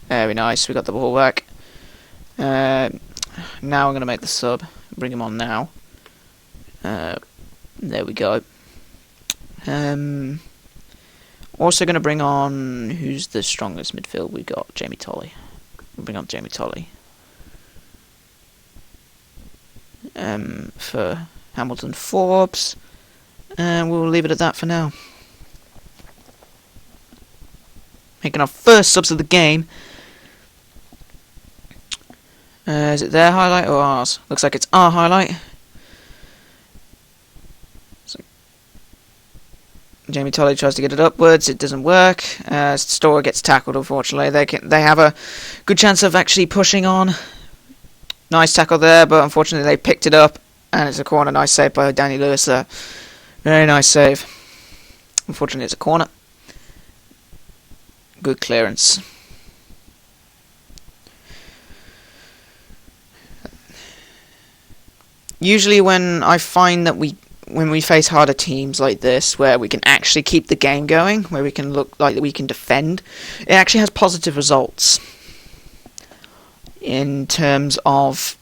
Very nice, we got the ball back. Now I'm gonna make the sub. Bring him on now. There we go. Also going to bring on, who's the strongest midfield we got? Jamie Tolley. We'll bring on Jamie Tolley. For Hamilton Forbes. And we'll leave it at that for now. Making our first subs of the game. Is it their highlight or ours? Looks like it's our highlight. Jamie Tolley tries to get it upwards, it doesn't work. Storer gets tackled, unfortunately. They have a good chance of actually pushing on. Nice tackle there, but unfortunately they picked it up, and it's a corner. Nice save by Danny Lewis there. Very nice save. Unfortunately it's a corner. Good clearance. Usually when I find that when we face harder teams like this, where we can actually keep the game going, where we can look like we can defend, it actually has positive results in terms of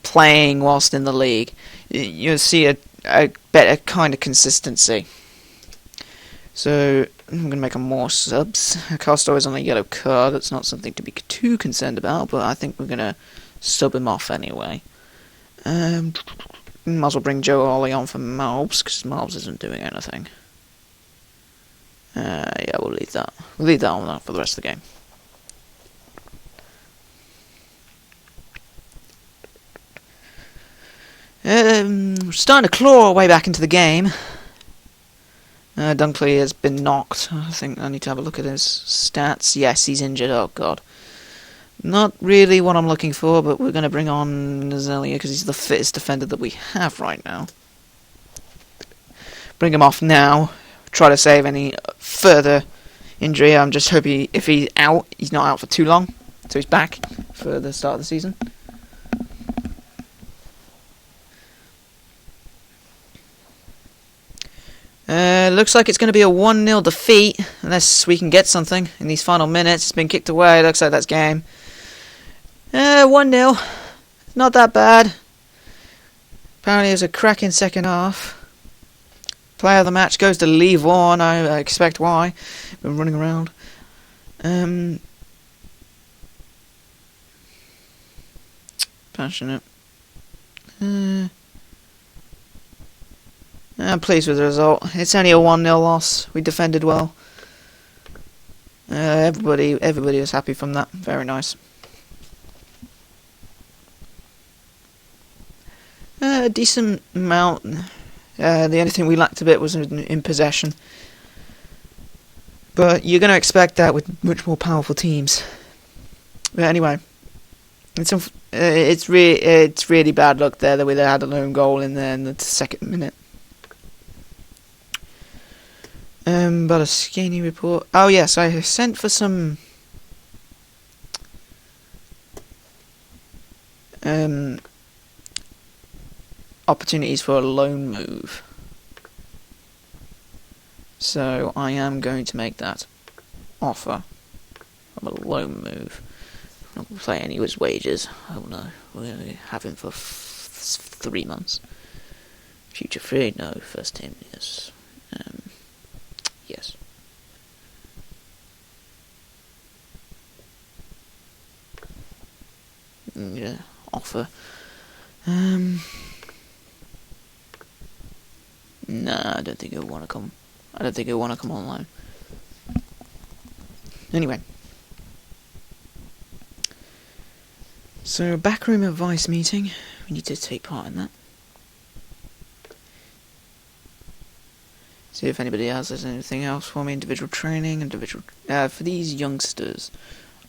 playing whilst in the league. You'll see a better kind of consistency. So I'm going to make more subs. Castor is on a yellow card. That's not something to be too concerned about, but I think we're going to sub him off anyway. Might as well bring Joe Ollie on for Malbs, because Malbs isn't doing anything. Yeah, we'll leave that. We'll leave that on for the rest of the game. We're starting to claw our way back into the game. Dunkley has been knocked. I think I need to have a look at his stats. Yes, he's injured. Oh, God. Not really what I'm looking for, but we're going to bring on Nazelia because he's the fittest defender that we have right now. Bring him off now. Try to save any further injury. I'm just hoping if he's out, he's not out for too long. So he's back for the start of the season. Looks like it's going to be a 1-0 defeat, unless we can get something in these final minutes. It's been kicked away. Looks like that's game. 1-0. Not that bad. Apparently it was a cracking second half. Player of the match goes to Lee Vaughan. I expect why. Been running around. Passionate. I'm pleased with the result. It's only a 1-0 loss. We defended well. Everybody was happy from that. Very nice. A decent amount. The only thing we lacked a bit was in possession. But you're going to expect that with much more powerful teams. But anyway, it's really bad luck there that we had a lone goal in there in the second minute. But a skinny report. Oh yes, I sent for some opportunities for a loan move. So I am going to make that offer of a loan move. I'm not going to play any of his wages. Oh no, we're going to have him for 3 months. Future free? No. First team? Yes. Yes. Yeah. Offer. Nah, I don't think he'll want to come. I don't think he'll want to come online. Anyway. So, backroom advice meeting. We need to take part in that. See if anybody else has anything else for me. Individual training, for these youngsters,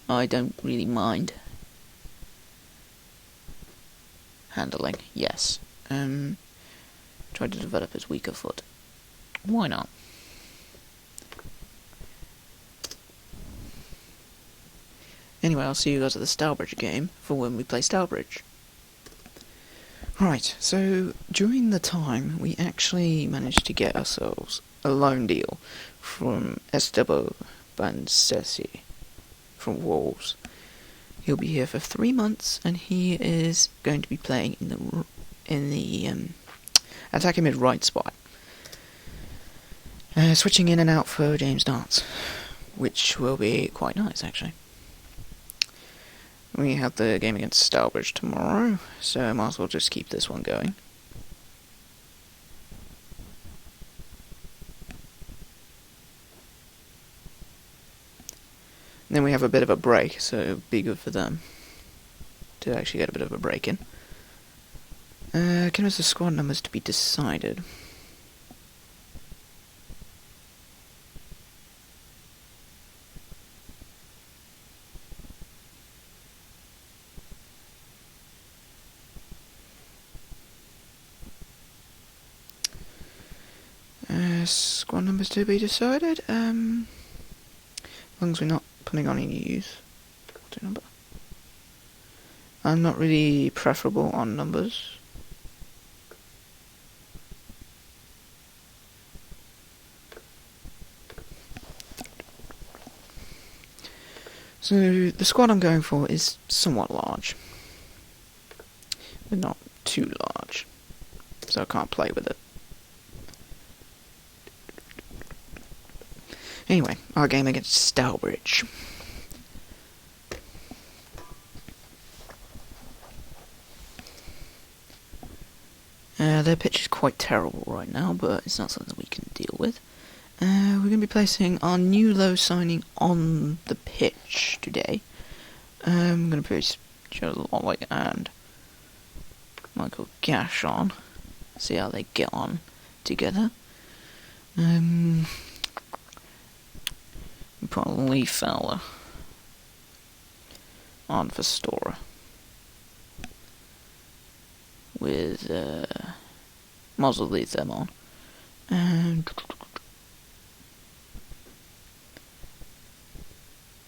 I don't really mind. Handling, yes. Try to develop his weaker foot. Why not? Anyway, I'll see you guys at the Stourbridge game for when we play Stourbridge. Right, so during the time we actually managed to get ourselves a loan deal from Esteban Bansesi from Wolves. He'll be here for 3 months, and he is going to be playing in the attacking mid right spot, switching in and out for James Darts, which will be quite nice actually. We have the game against Stourbridge tomorrow, so I might as well just keep this one going. And then we have a bit of a break, so it'll be good for them to actually get a bit of a break in. Kidderminster squad numbers to be decided. Squad numbers to be decided. As long as we're not putting on any use. What's the number? I'm not really preferable on numbers. So the squad I'm going for is somewhat large, but not too large, so I can't play with it. Anyway, our game against Stourbridge. Their pitch is quite terrible right now, but it's not something we can deal with. We're going to be placing our new low signing on the pitch today. I'm going to place Joe Lolly and Michael Gash on. See how they get on together. Put Lee Fowler on for Stora with Muzzle leave them on, and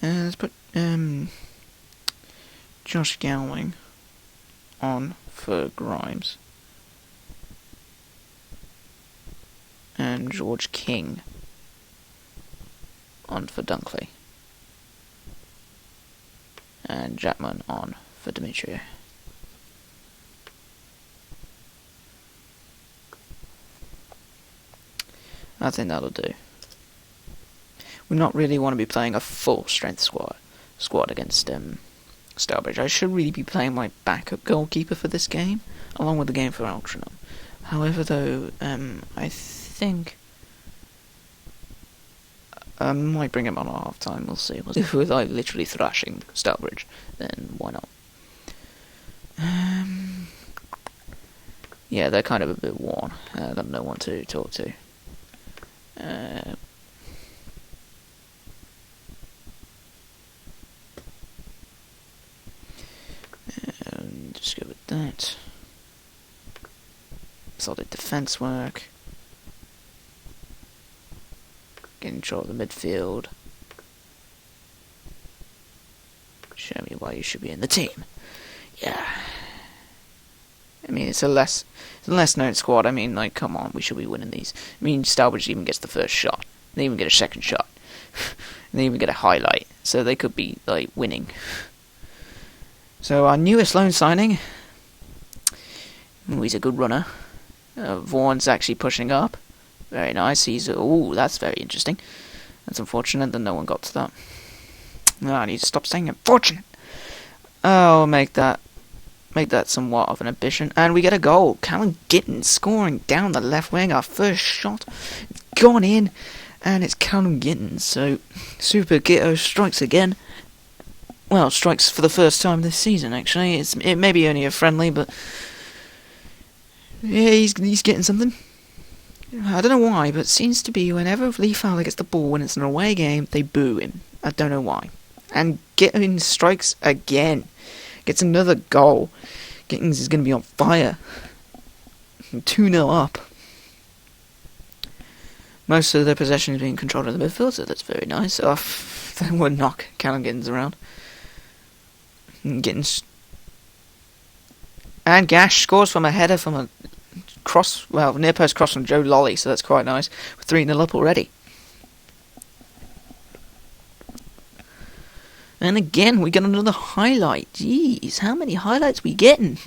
let's put Josh Gowling on for Grimes and George King on for Dunkley, and Jackman on for Demetrio. I think that'll do. We not really want to be playing a full strength squad against Stourbridge. I should really be playing my backup goalkeeper for this game, along with the game for Altrincham. However, though, I think I might bring him on at half time. We'll see. If we're like literally thrashing Stourbridge, then why not? Yeah, they're kind of a bit worn. Got no one to talk to. Just go with that. Solid defence work. Getting control of the midfield. Show me why you should be in the team. Yeah. I mean, it's a less known squad. I mean, like, come on, we should be winning these. I mean, Stourbridge even gets the first shot. They even get a second shot. And they even get a highlight. So they could be, like, winning. So our newest loan signing. Ooh, he's a good runner. Vaughan's actually pushing up. Very nice. Ooh, that's very interesting. That's unfortunate that no one got to that. No, I need to stop saying unfortunate. Oh, make that somewhat of an ambition. And we get a goal. Callum Gittins scoring down the left wing. Our first shot. Gone in. And it's Callum Gittins. So, Super Gitto strikes again. Well, strikes for the first time this season, actually. It may be only a friendly, but yeah, he's getting something. I don't know why, but it seems to be whenever Lee Fowler gets the ball when it's an away game, they boo him. I don't know why. And Gittins strikes again. Gets another goal. Gittins is going to be on fire. 2-0 up. Most of the possession is being controlled in the midfield, so that's very nice. That would knock Callum Gittins around. And Gash scores from a header from a near post cross from Joe Lolly, so that's quite nice. We're 3-0 up already. And again, we get another highlight. Jeez, how many highlights we getting?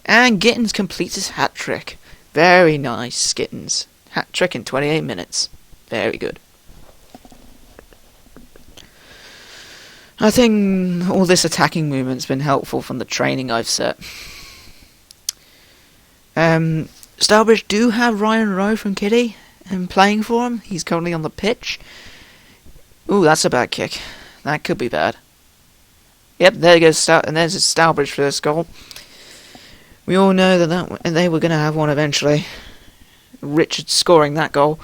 And Gittins completes his hat-trick. Very nice, Gittins. Hat-trick in 28 minutes. Very good. I think all this attacking movement's been helpful from the training I've set. Stourbridge do have Ryan Rowe from Kiddy playing for him. He's currently on the pitch. Ooh, that's a bad kick. That could be bad. Yep, there goes and there's a Stourbridge first goal. We all know that they were going to have one eventually. Richard scoring that goal.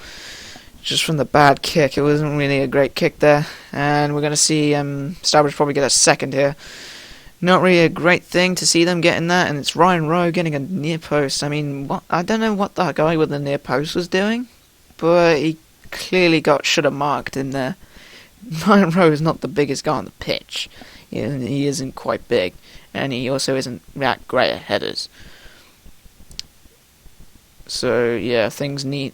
Just from the bad kick. It wasn't really a great kick there. And we're going to see Stourbridge probably get a second here. Not really a great thing to see them getting that. And it's Ryan Rowe getting a near post. I mean, I don't know what that guy with the near post was doing. But he clearly should have marked in there. Ryan Rowe is not the biggest guy on the pitch. He isn't quite big. And he also isn't that great at headers. So yeah, things need.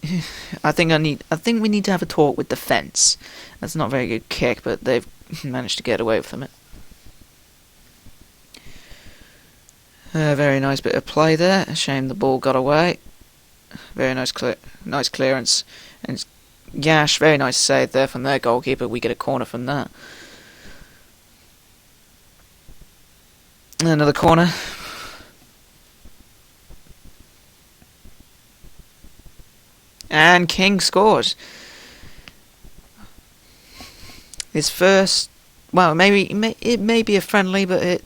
I think we need to have a talk with defence. That's not a very good kick, but they've managed to get away from it. Very nice bit of play there. A shame the ball got away. Very nice clearance, and it's Gash. Very nice save there from their goalkeeper. We get a corner from that. Another corner. And King scores. His first, well, it may be a friendly, but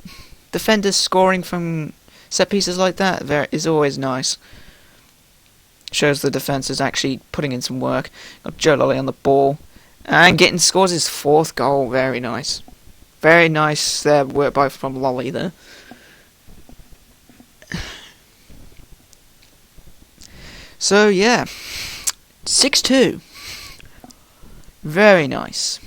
defenders scoring from set pieces like that is always nice. Shows the defence is actually putting in some work. Got Joe Lolly on the ball, and Gittins scores his fourth goal. Very nice, very nice work from Lolly there. So yeah. 6-2. Very nice.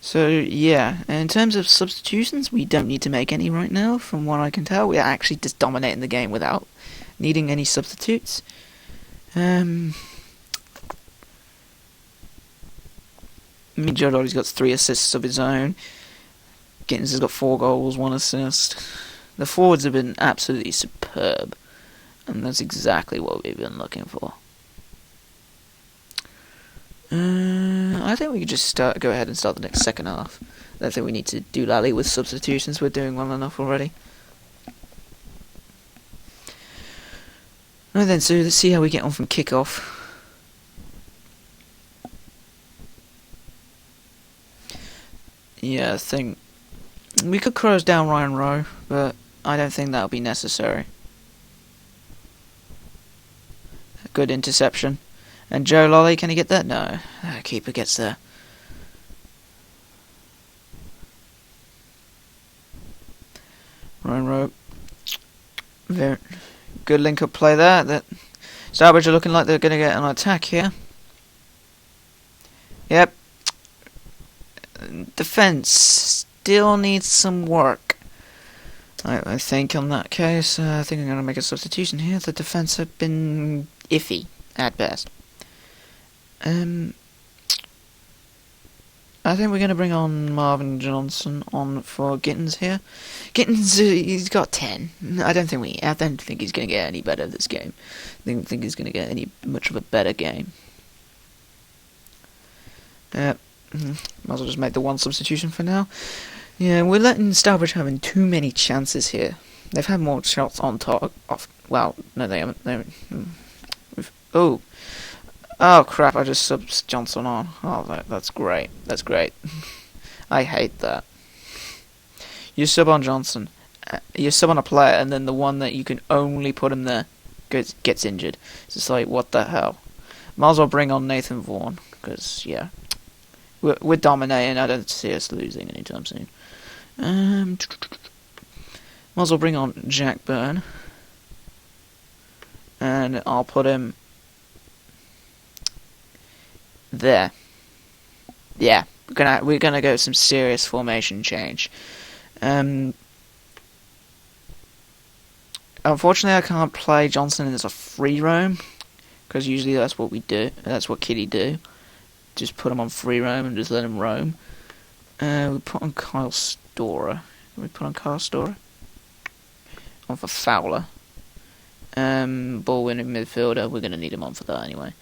So yeah, in terms of substitutions, we don't need to make any right now. From what I can tell, we're actually just dominating the game without needing any substitutes. Joe Lolly's got 3 assists of his own. Gittins has got 4 goals, 1 assist. The forwards have been absolutely superb, and that's exactly what we've been looking for. I think we could just go ahead and start the next second half. I don't think we need to do lally with substitutions. We're doing well enough already. Right then, so let's see how we get on from kick-off. Yeah, I think we could close down Ryan Rowe, but I don't think that'll be necessary. A good interception. And Joe Lolly, can he get that? No. Keeper gets there. Ryan Rowe. Very good link-up play there. That Starbridge are looking like they're going to get an attack here. Yep. Defence still needs some work. I think on that case, I think I'm going to make a substitution here. The defence have been iffy at best. I think we're going to bring on Marvin Johnson on for Gittins here. Gittins, he's got 10. I don't think he's going to get any better this game. I don't think he's going to get any much of a better game. Might as well just make the one substitution for now. Yeah, we're letting Starbridge having too many chances here. They've had more shots on target. Well, no, they haven't. Oh crap! I just subbed Johnson on. Oh, that's great. That's great. I hate that. You sub on Johnson. You sub on a player, and then the one that you can only put him there gets injured. It's just like, what the hell? Might as well bring on Nathan Vaughan, because yeah, we're dominating. I don't see us losing anytime soon. Might as well bring on Jack Byrne, and I'll put him there. Yeah, we're gonna go some serious formation change. Unfortunately, I can't play Johnson as a free roam, because usually that's what we do. That's what Kitty do. Just put him on free roam and just let him roam. We put on Kyle Storer. Can we put on Kyle Storer? On for Fowler. Ball winning midfielder. We're gonna need him on for that anyway.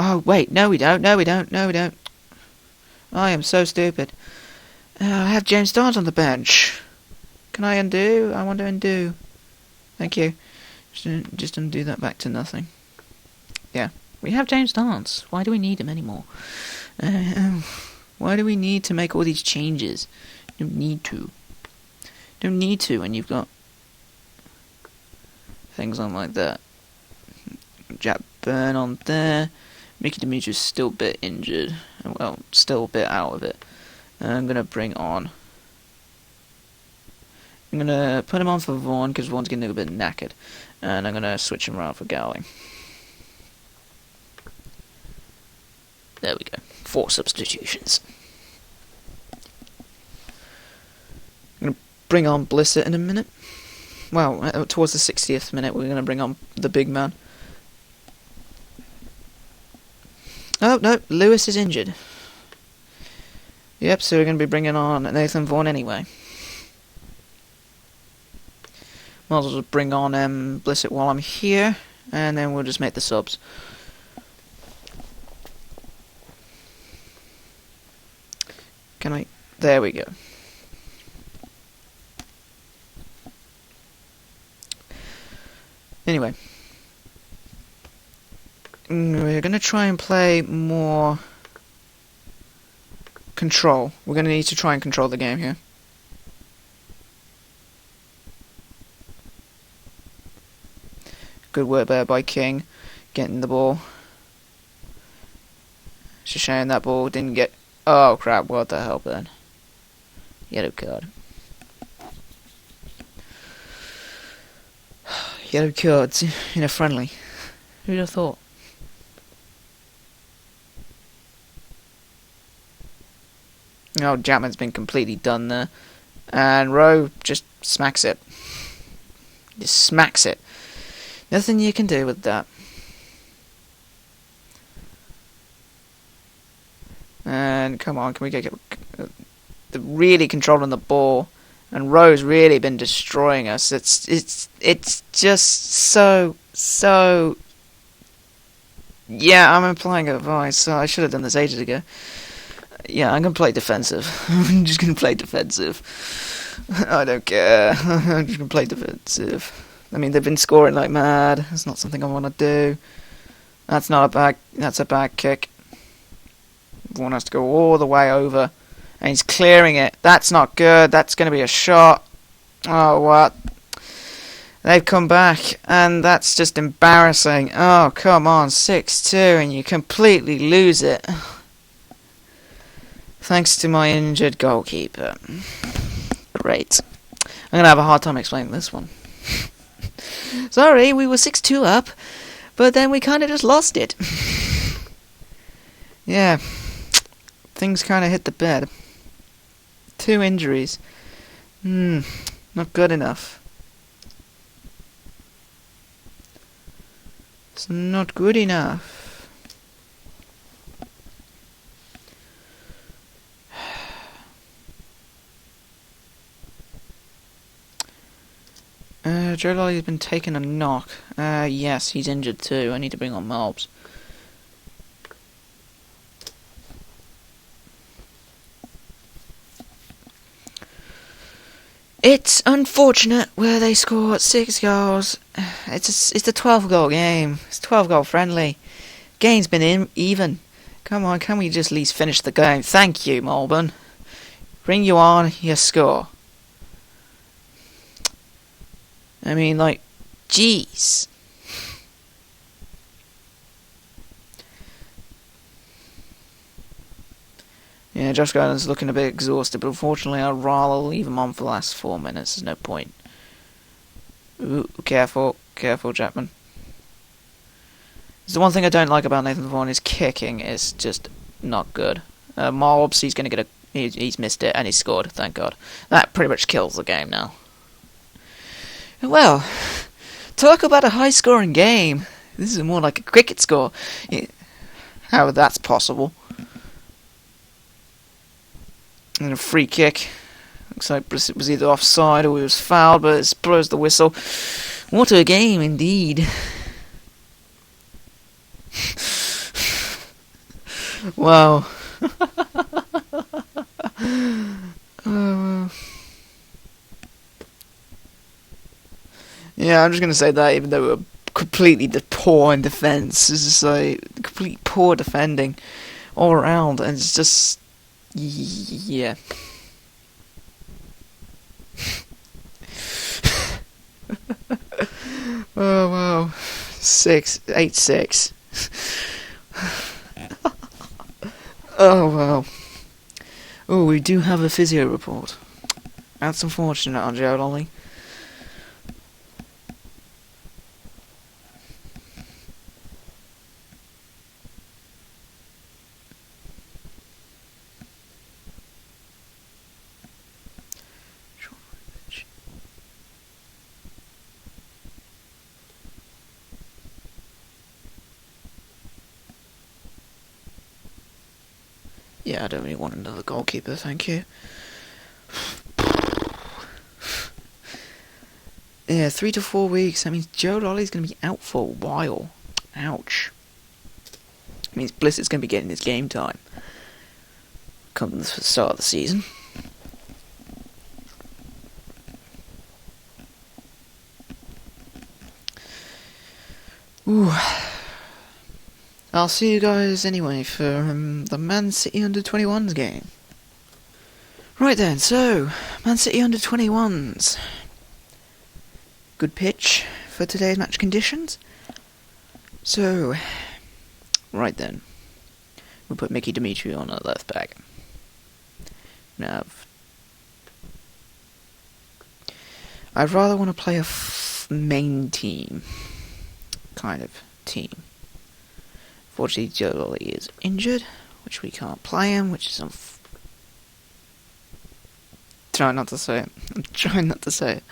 Oh wait, no we don't. I am so stupid. I have James Dance on the bench. Can I undo? I want to undo. Thank you. Just undo that back to nothing. Yeah, we have James Dance. Why do we need him anymore? Why do we need to make all these changes? Don't need to. Don't need to when you've got things on like that. Jack Byrne on there. Mickey Demetrius still a bit injured. Well, still a bit out of it. I'm going to bring on... I'm going to put him on for Vaughan, because Vaughan's getting a bit knackered. And I'm going to switch him around for Gowling. There we go. 4 substitutions. I'm going to bring on Blissett in a minute. Well, towards the 60th minute, we're going to bring on the big man. Oh, no, Lewis is injured. Yep, so we're going to be bringing on Nathan Vaughan anyway. Might as well just bring on Blissett while I'm here, and then we'll just make the subs. Can I... There we go. Anyway. We're going to try and play more control. We're going to need to try and control the game here. Good work there by King, getting the ball. It's a shame that ball didn't get... Oh crap, what the hell then? Yellow card. Yellow cards in a friendly. Who'd have thought? Oh, Chapman's been completely done there. And Rowe just smacks it. Just smacks it. Nothing you can do with that. And come on, can we get really controlling the ball And Ro's really been destroying us. It's just so. Yeah, I'm applying advice. So I should have done this ages ago. Yeah, I'm gonna play defensive. I'm just gonna play defensive. I don't care. I'm just gonna play defensive. I mean, they've been scoring like mad. It's not something I want to do. That's not a bad. That's a bad kick. One has to go all the way over, and he's clearing it. That's not good. That's going to be a shot. Oh, what? They've come back, and that's just embarrassing. Oh, come on, 6-2, and you completely lose it. Thanks to my injured goalkeeper. Great. I'm going to have a hard time explaining this one. Sorry, we were 6-2 up, but then we kind of just lost it. Yeah, things kind of hit the bed. 2 injuries. Not good enough. It's not good enough. Joe Lolly's been taking a knock. Yes, he's injured too. I need to bring on mobs. It's unfortunate where they scored 6 goals. It's a 12-goal game. It's a 12-goal friendly. Game's been even. Come on, can we just at least finish the game? Thank you, Melbourne. Bring you on, you score. I mean, like, jeez. Yeah, Josh Gordon's looking a bit exhausted, but unfortunately I'd rather leave him on for the last 4 minutes. There's no point. Ooh, careful, Chapman. It's the one thing I don't like about Nathan Vaughan, his kicking is just not good. Mobs, he's going to get he's missed it, and he scored, thank God. That pretty much kills the game now. Well, talk about a high-scoring game. This is more like a cricket score. How that's possible. And a free kick. Looks like it was either offside or it was fouled, but it blows the whistle. What a game, indeed. Wow. Yeah, I'm just going to say that, even though we were completely poor in defence. It's just like complete poor defending all around, and it's just... yeah. Oh, wow. 8-6. Oh, wow. Oh, we do have a physio report. That's unfortunate on Joe Lolly. Yeah, I don't really want another goalkeeper, thank you. Yeah, 3 to 4 weeks. That means Joe Lolly's going to be out for a while. Ouch. It means Bliss is going to be getting his game time come the start of the season. Ooh. I'll see you guys anyway for the Man City under-21s game. Right then, so, Man City under-21s. Good pitch for today's match conditions. So, right then, we'll put Mickey Dimitri on at left back. Now, I'd rather want to play a main team kind of team. Unfortunately, Joe Lolly is injured, which we can't play him, which is trying not to say it. I'm trying not to say it.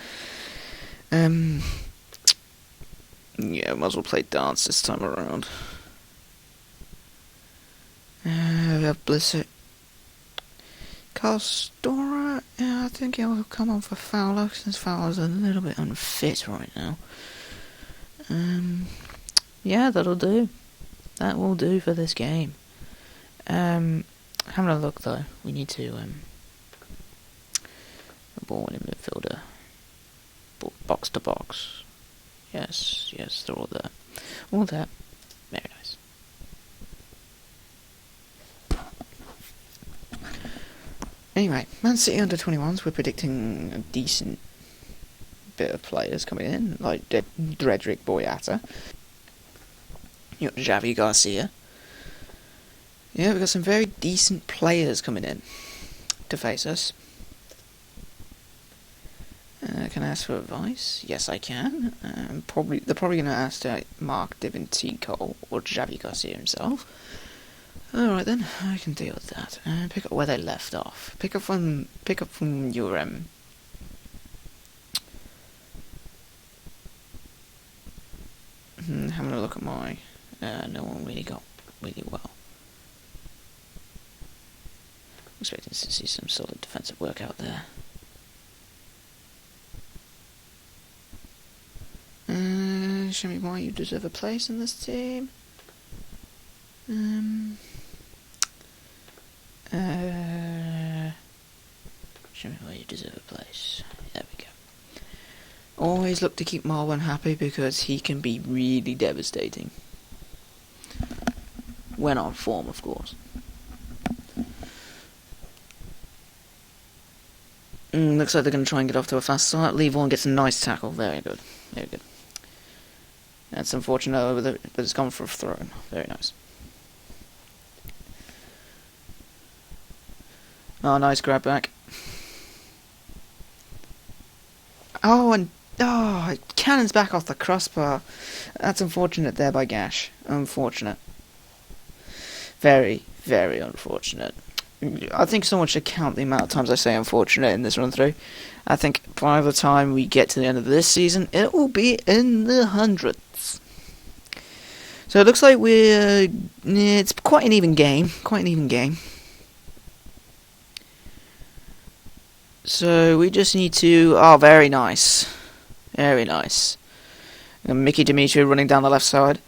Yeah, might as well play dance this time around. We have Bliss Calstora, yeah, I think he'll come on for Fowler, since Fowler's a little bit unfit right now. Yeah, that'll do. That will do for this game. Having a look though, we need to, a ball in midfielder. Box to box. Yes, they're all there. All there. Very nice. Anyway, Man City under 21s, we're predicting a decent bit of players coming in, like Dredrick Boyata. You got Javi Garcia. Yeah, we've got some very decent players coming in to face us. Can I ask for advice? Yes, I can. They're probably going to ask Mark Diventico or Javi Garcia himself. Alright then, I can deal with that. Pick up where they left off. Pick up from your having a look at my no one really got really well. I'm expecting to see some solid defensive work out there. Show me why you deserve a place in this team. Show me why you deserve a place. There we go. Always look to keep Marwan happy because he can be really devastating. When on form, of course. Looks like they're going to try and get off to a fast start. Levon gets a nice tackle. Very good. Very good. That's unfortunate, but it's gone for a throw. Very nice. Oh, nice grab back. Oh, and cannons back off the crossbar. That's unfortunate there by Gash. Unfortunate. Very, very unfortunate. I think someone should count the amount of times I say unfortunate in this run through. I think by the time we get to the end of this season, it will be in the hundreds. So it looks like it's quite an even game. So we just need to... Oh, very nice. Very nice. And Mickey Dimitri running down the left side.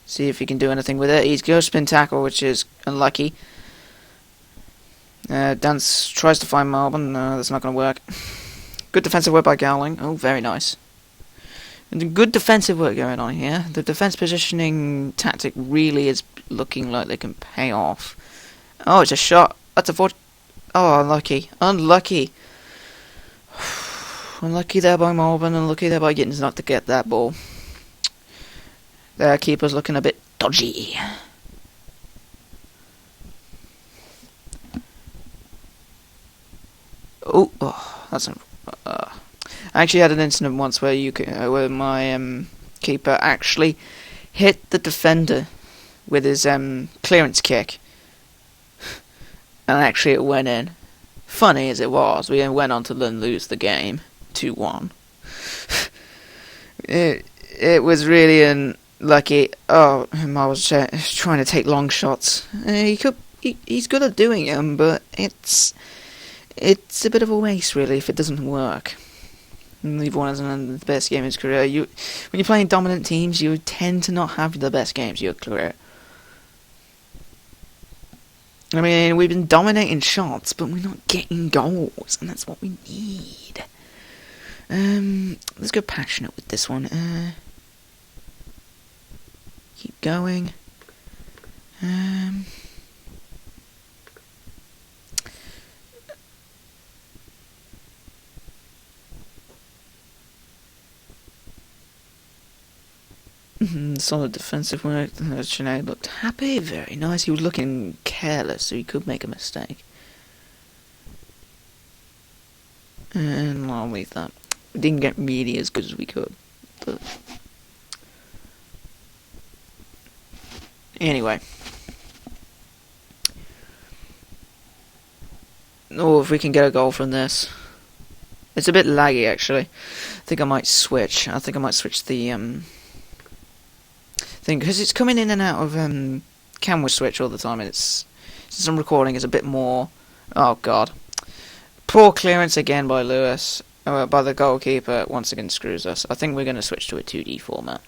See if he can do anything with it. He's going to spin tackle, which is unlucky. Dance tries to find Marvin. No, that's not going to work. Good defensive work by Gowling. Oh, very nice. And good defensive work going on here. The defense positioning tactic really is looking like they can pay off. Oh, it's a shot. That's a Oh, unlucky. Unlucky there by Marvin. Unlucky there by Gittins not to get that ball. Their keeper's looking a bit dodgy. Oh, that's I actually had an incident once where where my keeper actually hit the defender with his clearance kick, and actually it went in. Funny as it was, we went on to lose the game 2-1. It was really unlucky. Oh, I was trying to take long shots. He's good at doing them, but it's a bit of a waste, really, if it doesn't work. Levon hasn't had the best game of his career. When you're playing dominant teams, you tend to not have the best games of your career. I mean, we've been dominating shots, but we're not getting goals, and that's what we need. Let's go passionate with this one. Keep going. Solid defensive work. Sinead looked happy, very nice. He was looking careless, so he could make a mistake. And I'll leave that. We didn't get really as good as we could, but anyway. Oh, if we can get a goal from this. It's a bit laggy, actually. I think I might switch. The thing, because it's coming in and out of camera switch all the time, and since I'm recording, it's a bit more Oh god. Poor clearance again by Lewis. By the goalkeeper, once again screws us. I think we're going to switch to a 2D format.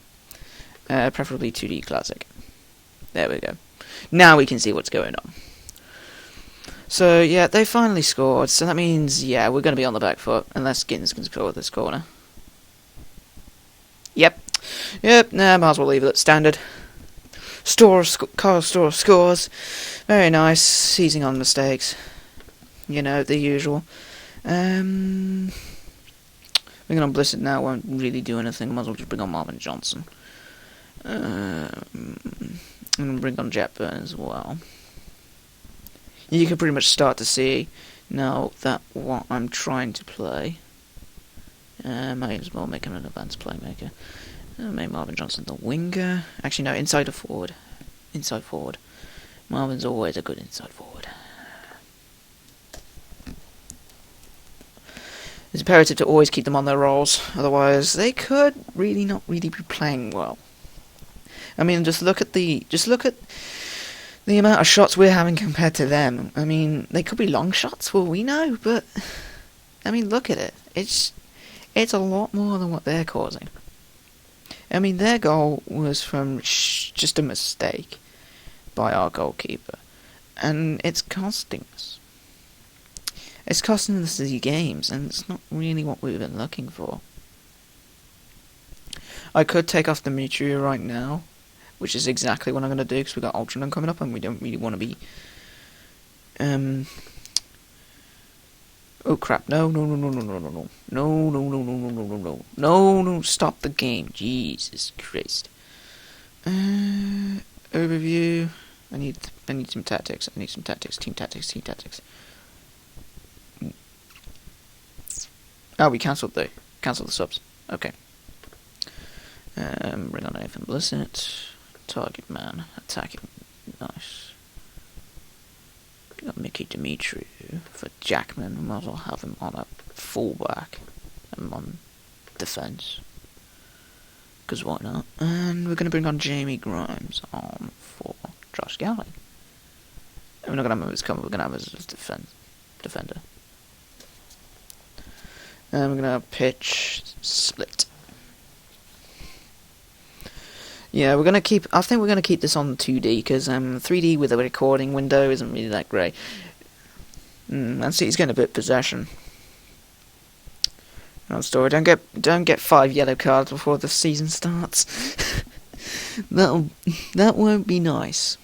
Preferably 2D Classic. There we go. Now we can see what's going on. So, yeah, they finally scored. So that means, yeah, we're going to be on the back foot. Unless Gittins can score this corner. Yep. Nah, might as well leave it at standard. Carl Store scores. Very nice. Seizing on mistakes. You know, the usual. Bringing on Blissett now won't really do anything. Might as well just bring on Marvin Johnson. And bring on Jetburn as well. You can pretty much start to see now that what I'm trying to play. Might as well make him an advanced playmaker. Make Marvin Johnson the winger. Actually, no, inside forward. Inside forward. Marvin's always a good inside forward. It's imperative to always keep them on their rolls, otherwise they could really not really be playing well. I mean, just look at the amount of shots we're having compared to them. I mean, they could be long shots for all we know, but I mean, look at it. It's a lot more than what they're causing. I mean, their goal was from just a mistake by our goalkeeper, and it's costing us. It's costing us the games, and it's not really what we've been looking for. I could take off Demetria right now, which is exactly what I'm going to do, because we've got Ultraman coming up, and we don't really want to be... Oh crap, no, stop the game, Jesus Christ. Overview, I need some tactics, team tactics. Oh, we cancelled the subs, okay. Bring on Nathan Blissett, target man, attacking, nice. Got Mickey Dimitri for Jackman. We might as well have him on a fullback and on defence. Because why not? And we're going to bring on Jamie Grimes on for Josh Gowling. And we're not going to have him as cover, we're going to have him as defender. And we're going to pitch split. Yeah, I think we're going to keep this on 2D, because 3D with a recording window isn't really that great. And see, he's getting a bit of possession. Story, don't get 5 yellow cards before the season starts. That won't be nice.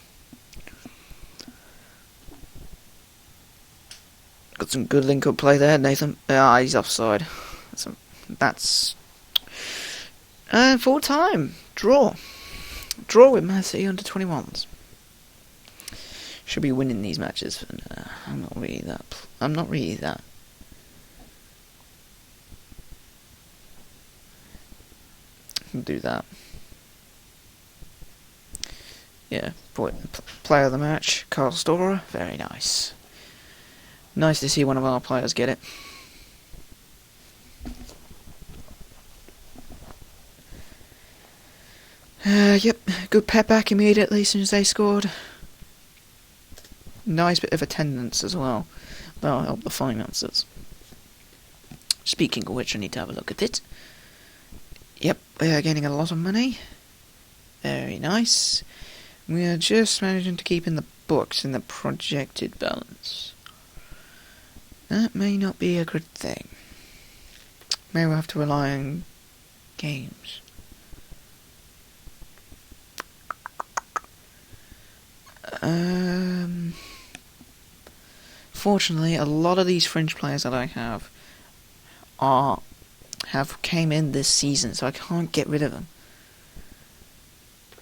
Got some good link-up play there, Nathan. He's offside. That's full time draw. Draw with Man City under 21s. Should be winning these matches, but I'm not really that. Do that. Yeah, player of the match, Carl Storer. Very nice. Nice to see one of our players get it. Yep, good pep back immediately as soon as they scored. Nice bit of attendance as well. That'll help the finances. Speaking of which, I need to have a look at it. Yep, we are gaining a lot of money. Very nice. We are just managing to keep in the books in the projected balance. That may not be a good thing. May we'll have to rely on games. Fortunately, a lot of these fringe players that I have came in this season, so I can't get rid of them.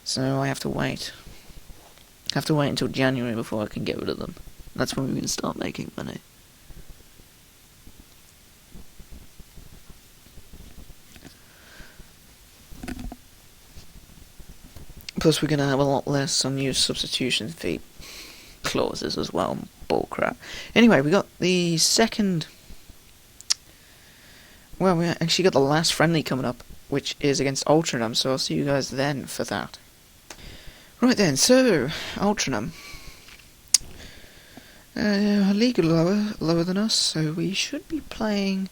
So I have to wait. Until January before I can get rid of them. That's when we're going to start making money. Plus we're going to have a lot less unused substitution fee clauses as well. Bullcrap. Anyway, we got the second... Well, we actually got the last friendly coming up, which is against Ultranum, so I'll see you guys then for that. Right then, so, Ultranum. A league lower than us, so we should be playing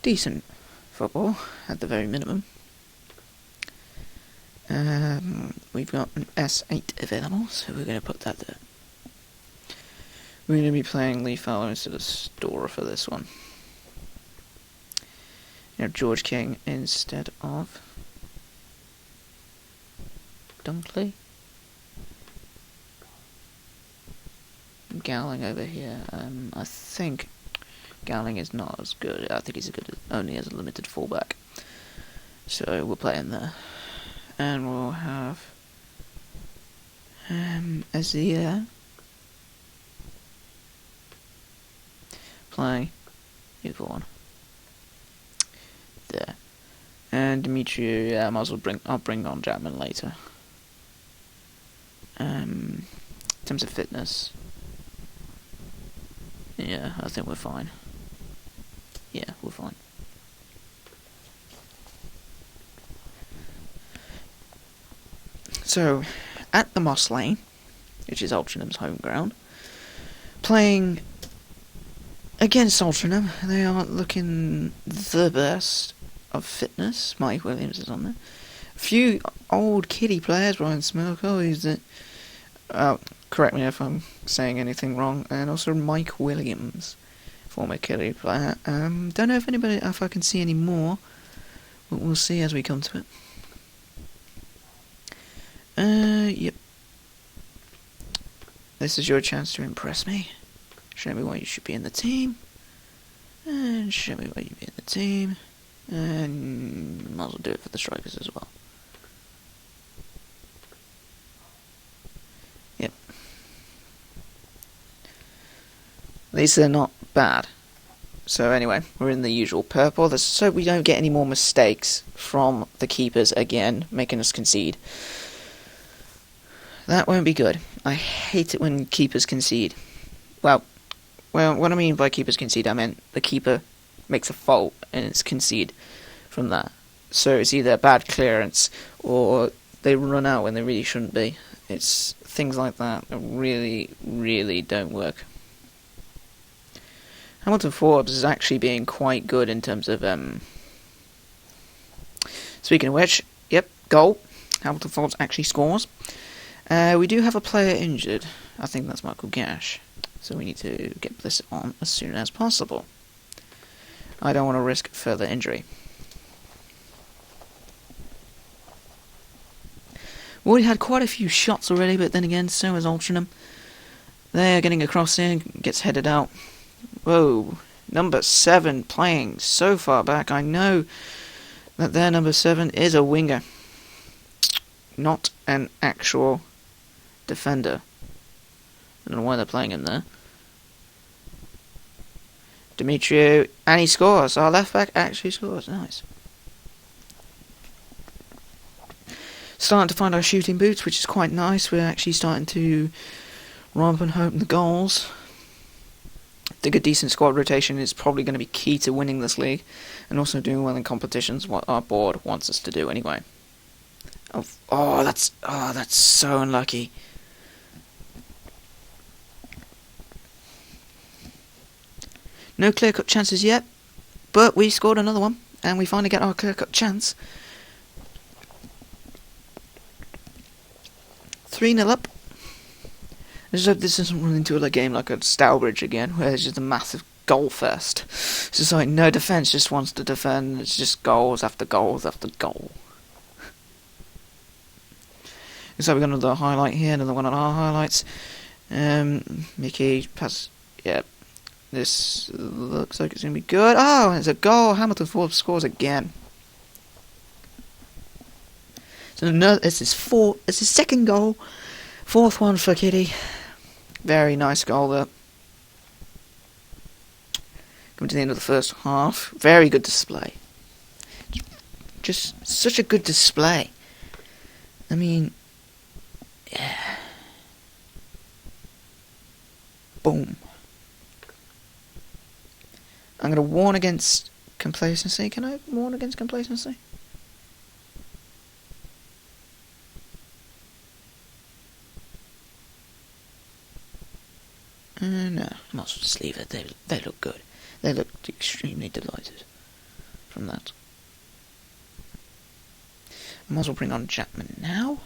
decent football at the very minimum. We've got an S8 available, so we're going to put that there. We're going to be playing Lee Fowler instead of Storer for this one. George King instead of Dunkley. Gowling over here. I think Gowling is not as good. I think he's only as a limited fullback. So we'll play him there. And we'll have Azia playing either one. There. And Dimitri, I'll bring on Jackman later. In terms of fitness, yeah, I think we're fine. Yeah, we're fine. So, at the Moss Lane, which is Altrincham's home ground, playing against Altrincham, they aren't looking the best of fitness. Mike Williams is on there. A few old kiddie players, Brian Smirko, who's the... correct me if I'm saying anything wrong, and also Mike Williams, former kiddie player. Don't know if I can see any more, but we'll see as we come to it. Yep. This is your chance to impress me. Show me why you should be in the team. And show me why you'd be in the team. And might as well do it for the strikers as well. Yep. At least they're not bad. So anyway, we're in the usual purple. Let's hope we don't get any more mistakes from the keepers again, making us concede. That won't be good. I hate it when keepers concede. Well, what I mean by keepers concede, I meant the keeper makes a fault and it's concede from that. So it's either a bad clearance or they run out when they really shouldn't be. It's things like that that really, really don't work. Hamilton Forbes is actually being quite good in terms of... Speaking of which, yep, goal. Hamilton Forbes actually scores. We do have a player injured. I think that's Michael Gash. So we need to get this on as soon as possible. I don't want to risk further injury. We already had quite a few shots already, but then again, so has Altrincham. They're getting across in, gets headed out. Whoa, number 7 playing so far back. I know that their number 7 is a winger, not an actual defender. I don't know why they're playing him there. Demetriou, and he scores. Our left back actually scores. Nice. Starting to find our shooting boots, which is quite nice. We're actually starting to romp and hope the goals. I think a decent squad rotation is probably going to be key to winning this league, and also doing well in competitions, what our board wants us to do anyway. Oh, that's so unlucky. No clear-cut chances yet, but we scored another one, and we finally get our clear-cut chance. 3-0 up. I just hope this doesn't run into a game like a Stourbridge again, where it's just a massive goal fest. It's just like no defence just wants to defend, it's just goals after goals after goal. Looks like we've got another highlight here, another one on our highlights. Mickey pass, yeah. This looks like it's going to be good. Oh, it's a goal. Hamilton Forbes scores again. So it's his second goal. 4th one for Kitty. Very nice goal there. Coming to the end of the first half. Very good display. Just such a good display. I mean, yeah. Boom. I'm going to warn against complacency. Can I warn against complacency? might as well just leave it. They look good. They look extremely delighted from that. I might as well bring on Jackman now.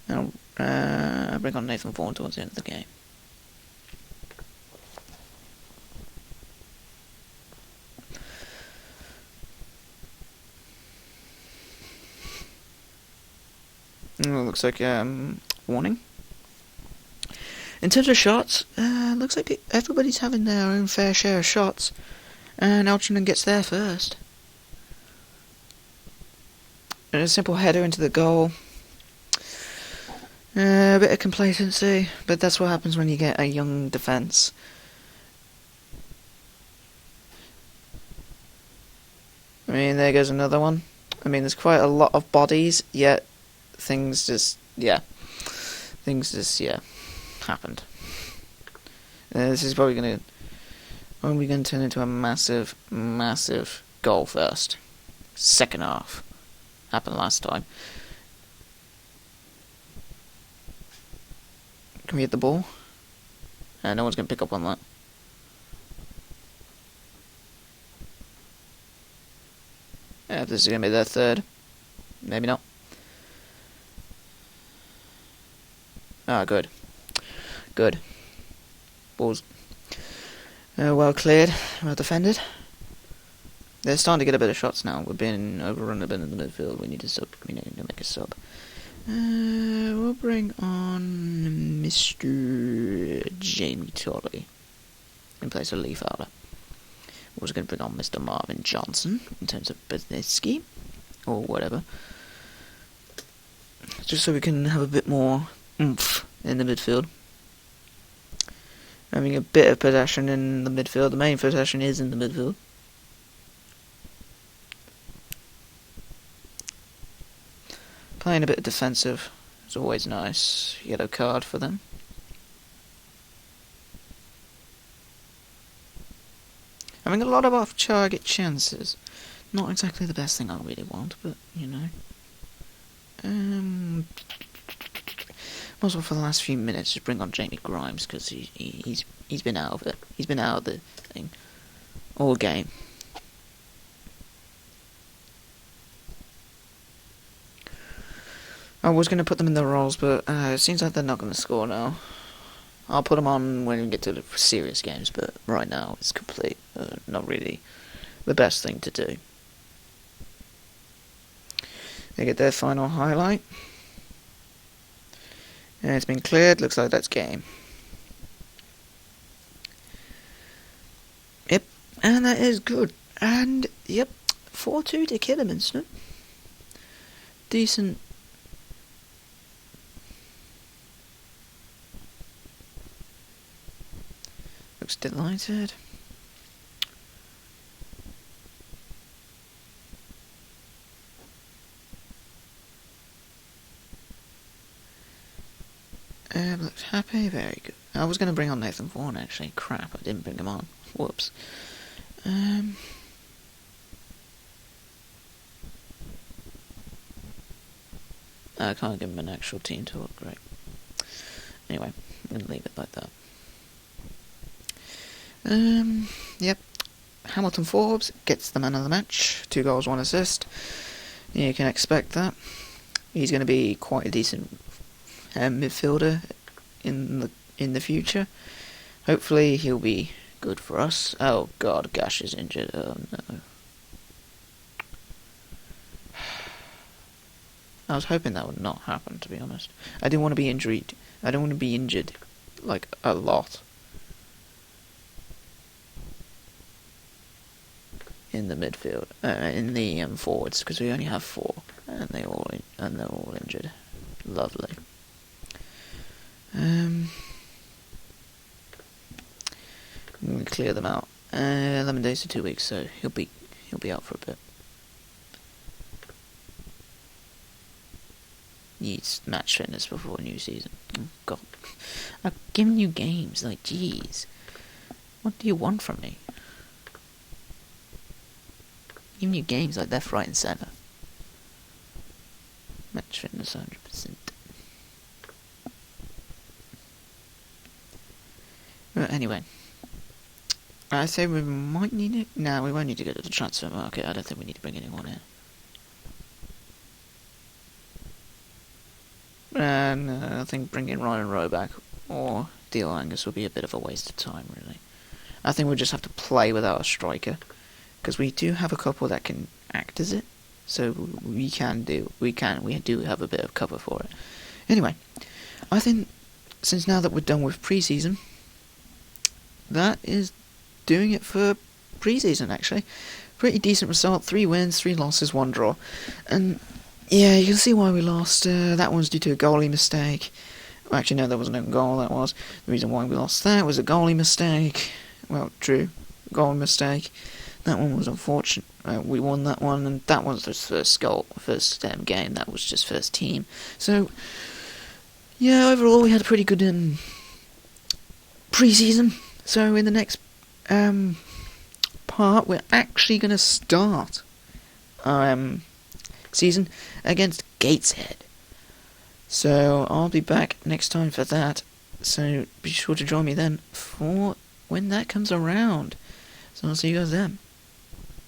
And I'll bring on Nathan Vaughan towards the end of the game. Looks like warning. In terms of shots, looks like everybody's having their own fair share of shots, and Algernon gets there first. And a simple header into the goal. A bit of complacency, but that's what happens when you get a young defence. I mean, there goes another one. I mean, there's quite a lot of bodies, yet things just happened. This is probably going to turn into a massive, massive goal first. Second half. Happened last time. Can we hit the ball? No one's going to pick up on that. If this is going to be their third. Maybe not. Ah, good. Good. Balls. Well cleared. Well defended. They're starting to get a bit of shots now. We're being overrun a bit in the midfield. We need to make a sub. We'll bring on Mr. Jamie Tolley in place of Lee Fowler. We're also going to bring on Mr. Marvin Johnson in terms of Businessky or whatever, just so we can have a bit more oomph in the midfield. Having a bit of possession in the midfield. The main possession is in the midfield. Playing a bit of defensive is always nice. Yellow card for them. Having a lot of off-target chances. Not exactly the best thing I really want, but, you know. Also, for the last few minutes, just bring on Jamie Grimes, because he's been out of it. He's been out of the thing all game. I was going to put them in their roles, but it seems like they're not going to score now. I'll put them on when we get to the serious games, but right now it's not really the best thing to do. They get their final highlight. And it's been cleared, looks like that's game. Yep, and that is good. And, yep, 4-2 to Kidderminster. Decent. Looks delighted. Looks happy, very good. I was going to bring on Nathan Vaughan, actually. Crap, I didn't bring him on. Whoops. I can't give him an actual team to look great. Anyway, I'm going to leave it like that. Yep. Hamilton Forbes gets the man of the match. 2 goals, 1 assist. You can expect that. He's going to be quite a decent midfielder in the future. Hopefully he'll be good for us. Oh god, Gash is injured. Oh no. I was hoping that would not happen, to be honest. I didn't want to be injured. I don't want to be injured like a lot in the midfield, in the forwards, because we only have 4, and they're all injured. Lovely. I'm going to clear them out. 11 days to 2 weeks, so he'll be out for a bit. Needs match fitness before a new season. Oh god, I've given you games. Like, jeez, what do you want from me? Giving you games like left, right, and centre. Match fitness 100%. But anyway, I say we might need it. No, we won't need to go to the transfer market. I don't think we need to bring anyone in. And I think bringing Ryan Rowe back or Deal Angus would be a bit of a waste of time, really. I think we'll just have to play without a striker, because we do have a couple that can act as it, so we do have a bit of cover for it. Anyway, I think since now that we're done with pre-season, that is doing it for pre-season, actually. Pretty decent result, 3 wins, 3 losses, 1 draw. And yeah, you can see why we lost. That one's due to a goalie mistake. Well, actually, no, there was no goal, that was. The reason why we lost that was a goalie mistake. Well, true, goalie mistake. That one was unfortunate. We won that one, and that was the first game. That was just first team. So, yeah, overall, we had a pretty good pre-season. So, in the next part, we're actually going to start our season against Gateshead. So I'll be back next time for that. So be sure to join me then for when that comes around. So I'll see you guys then.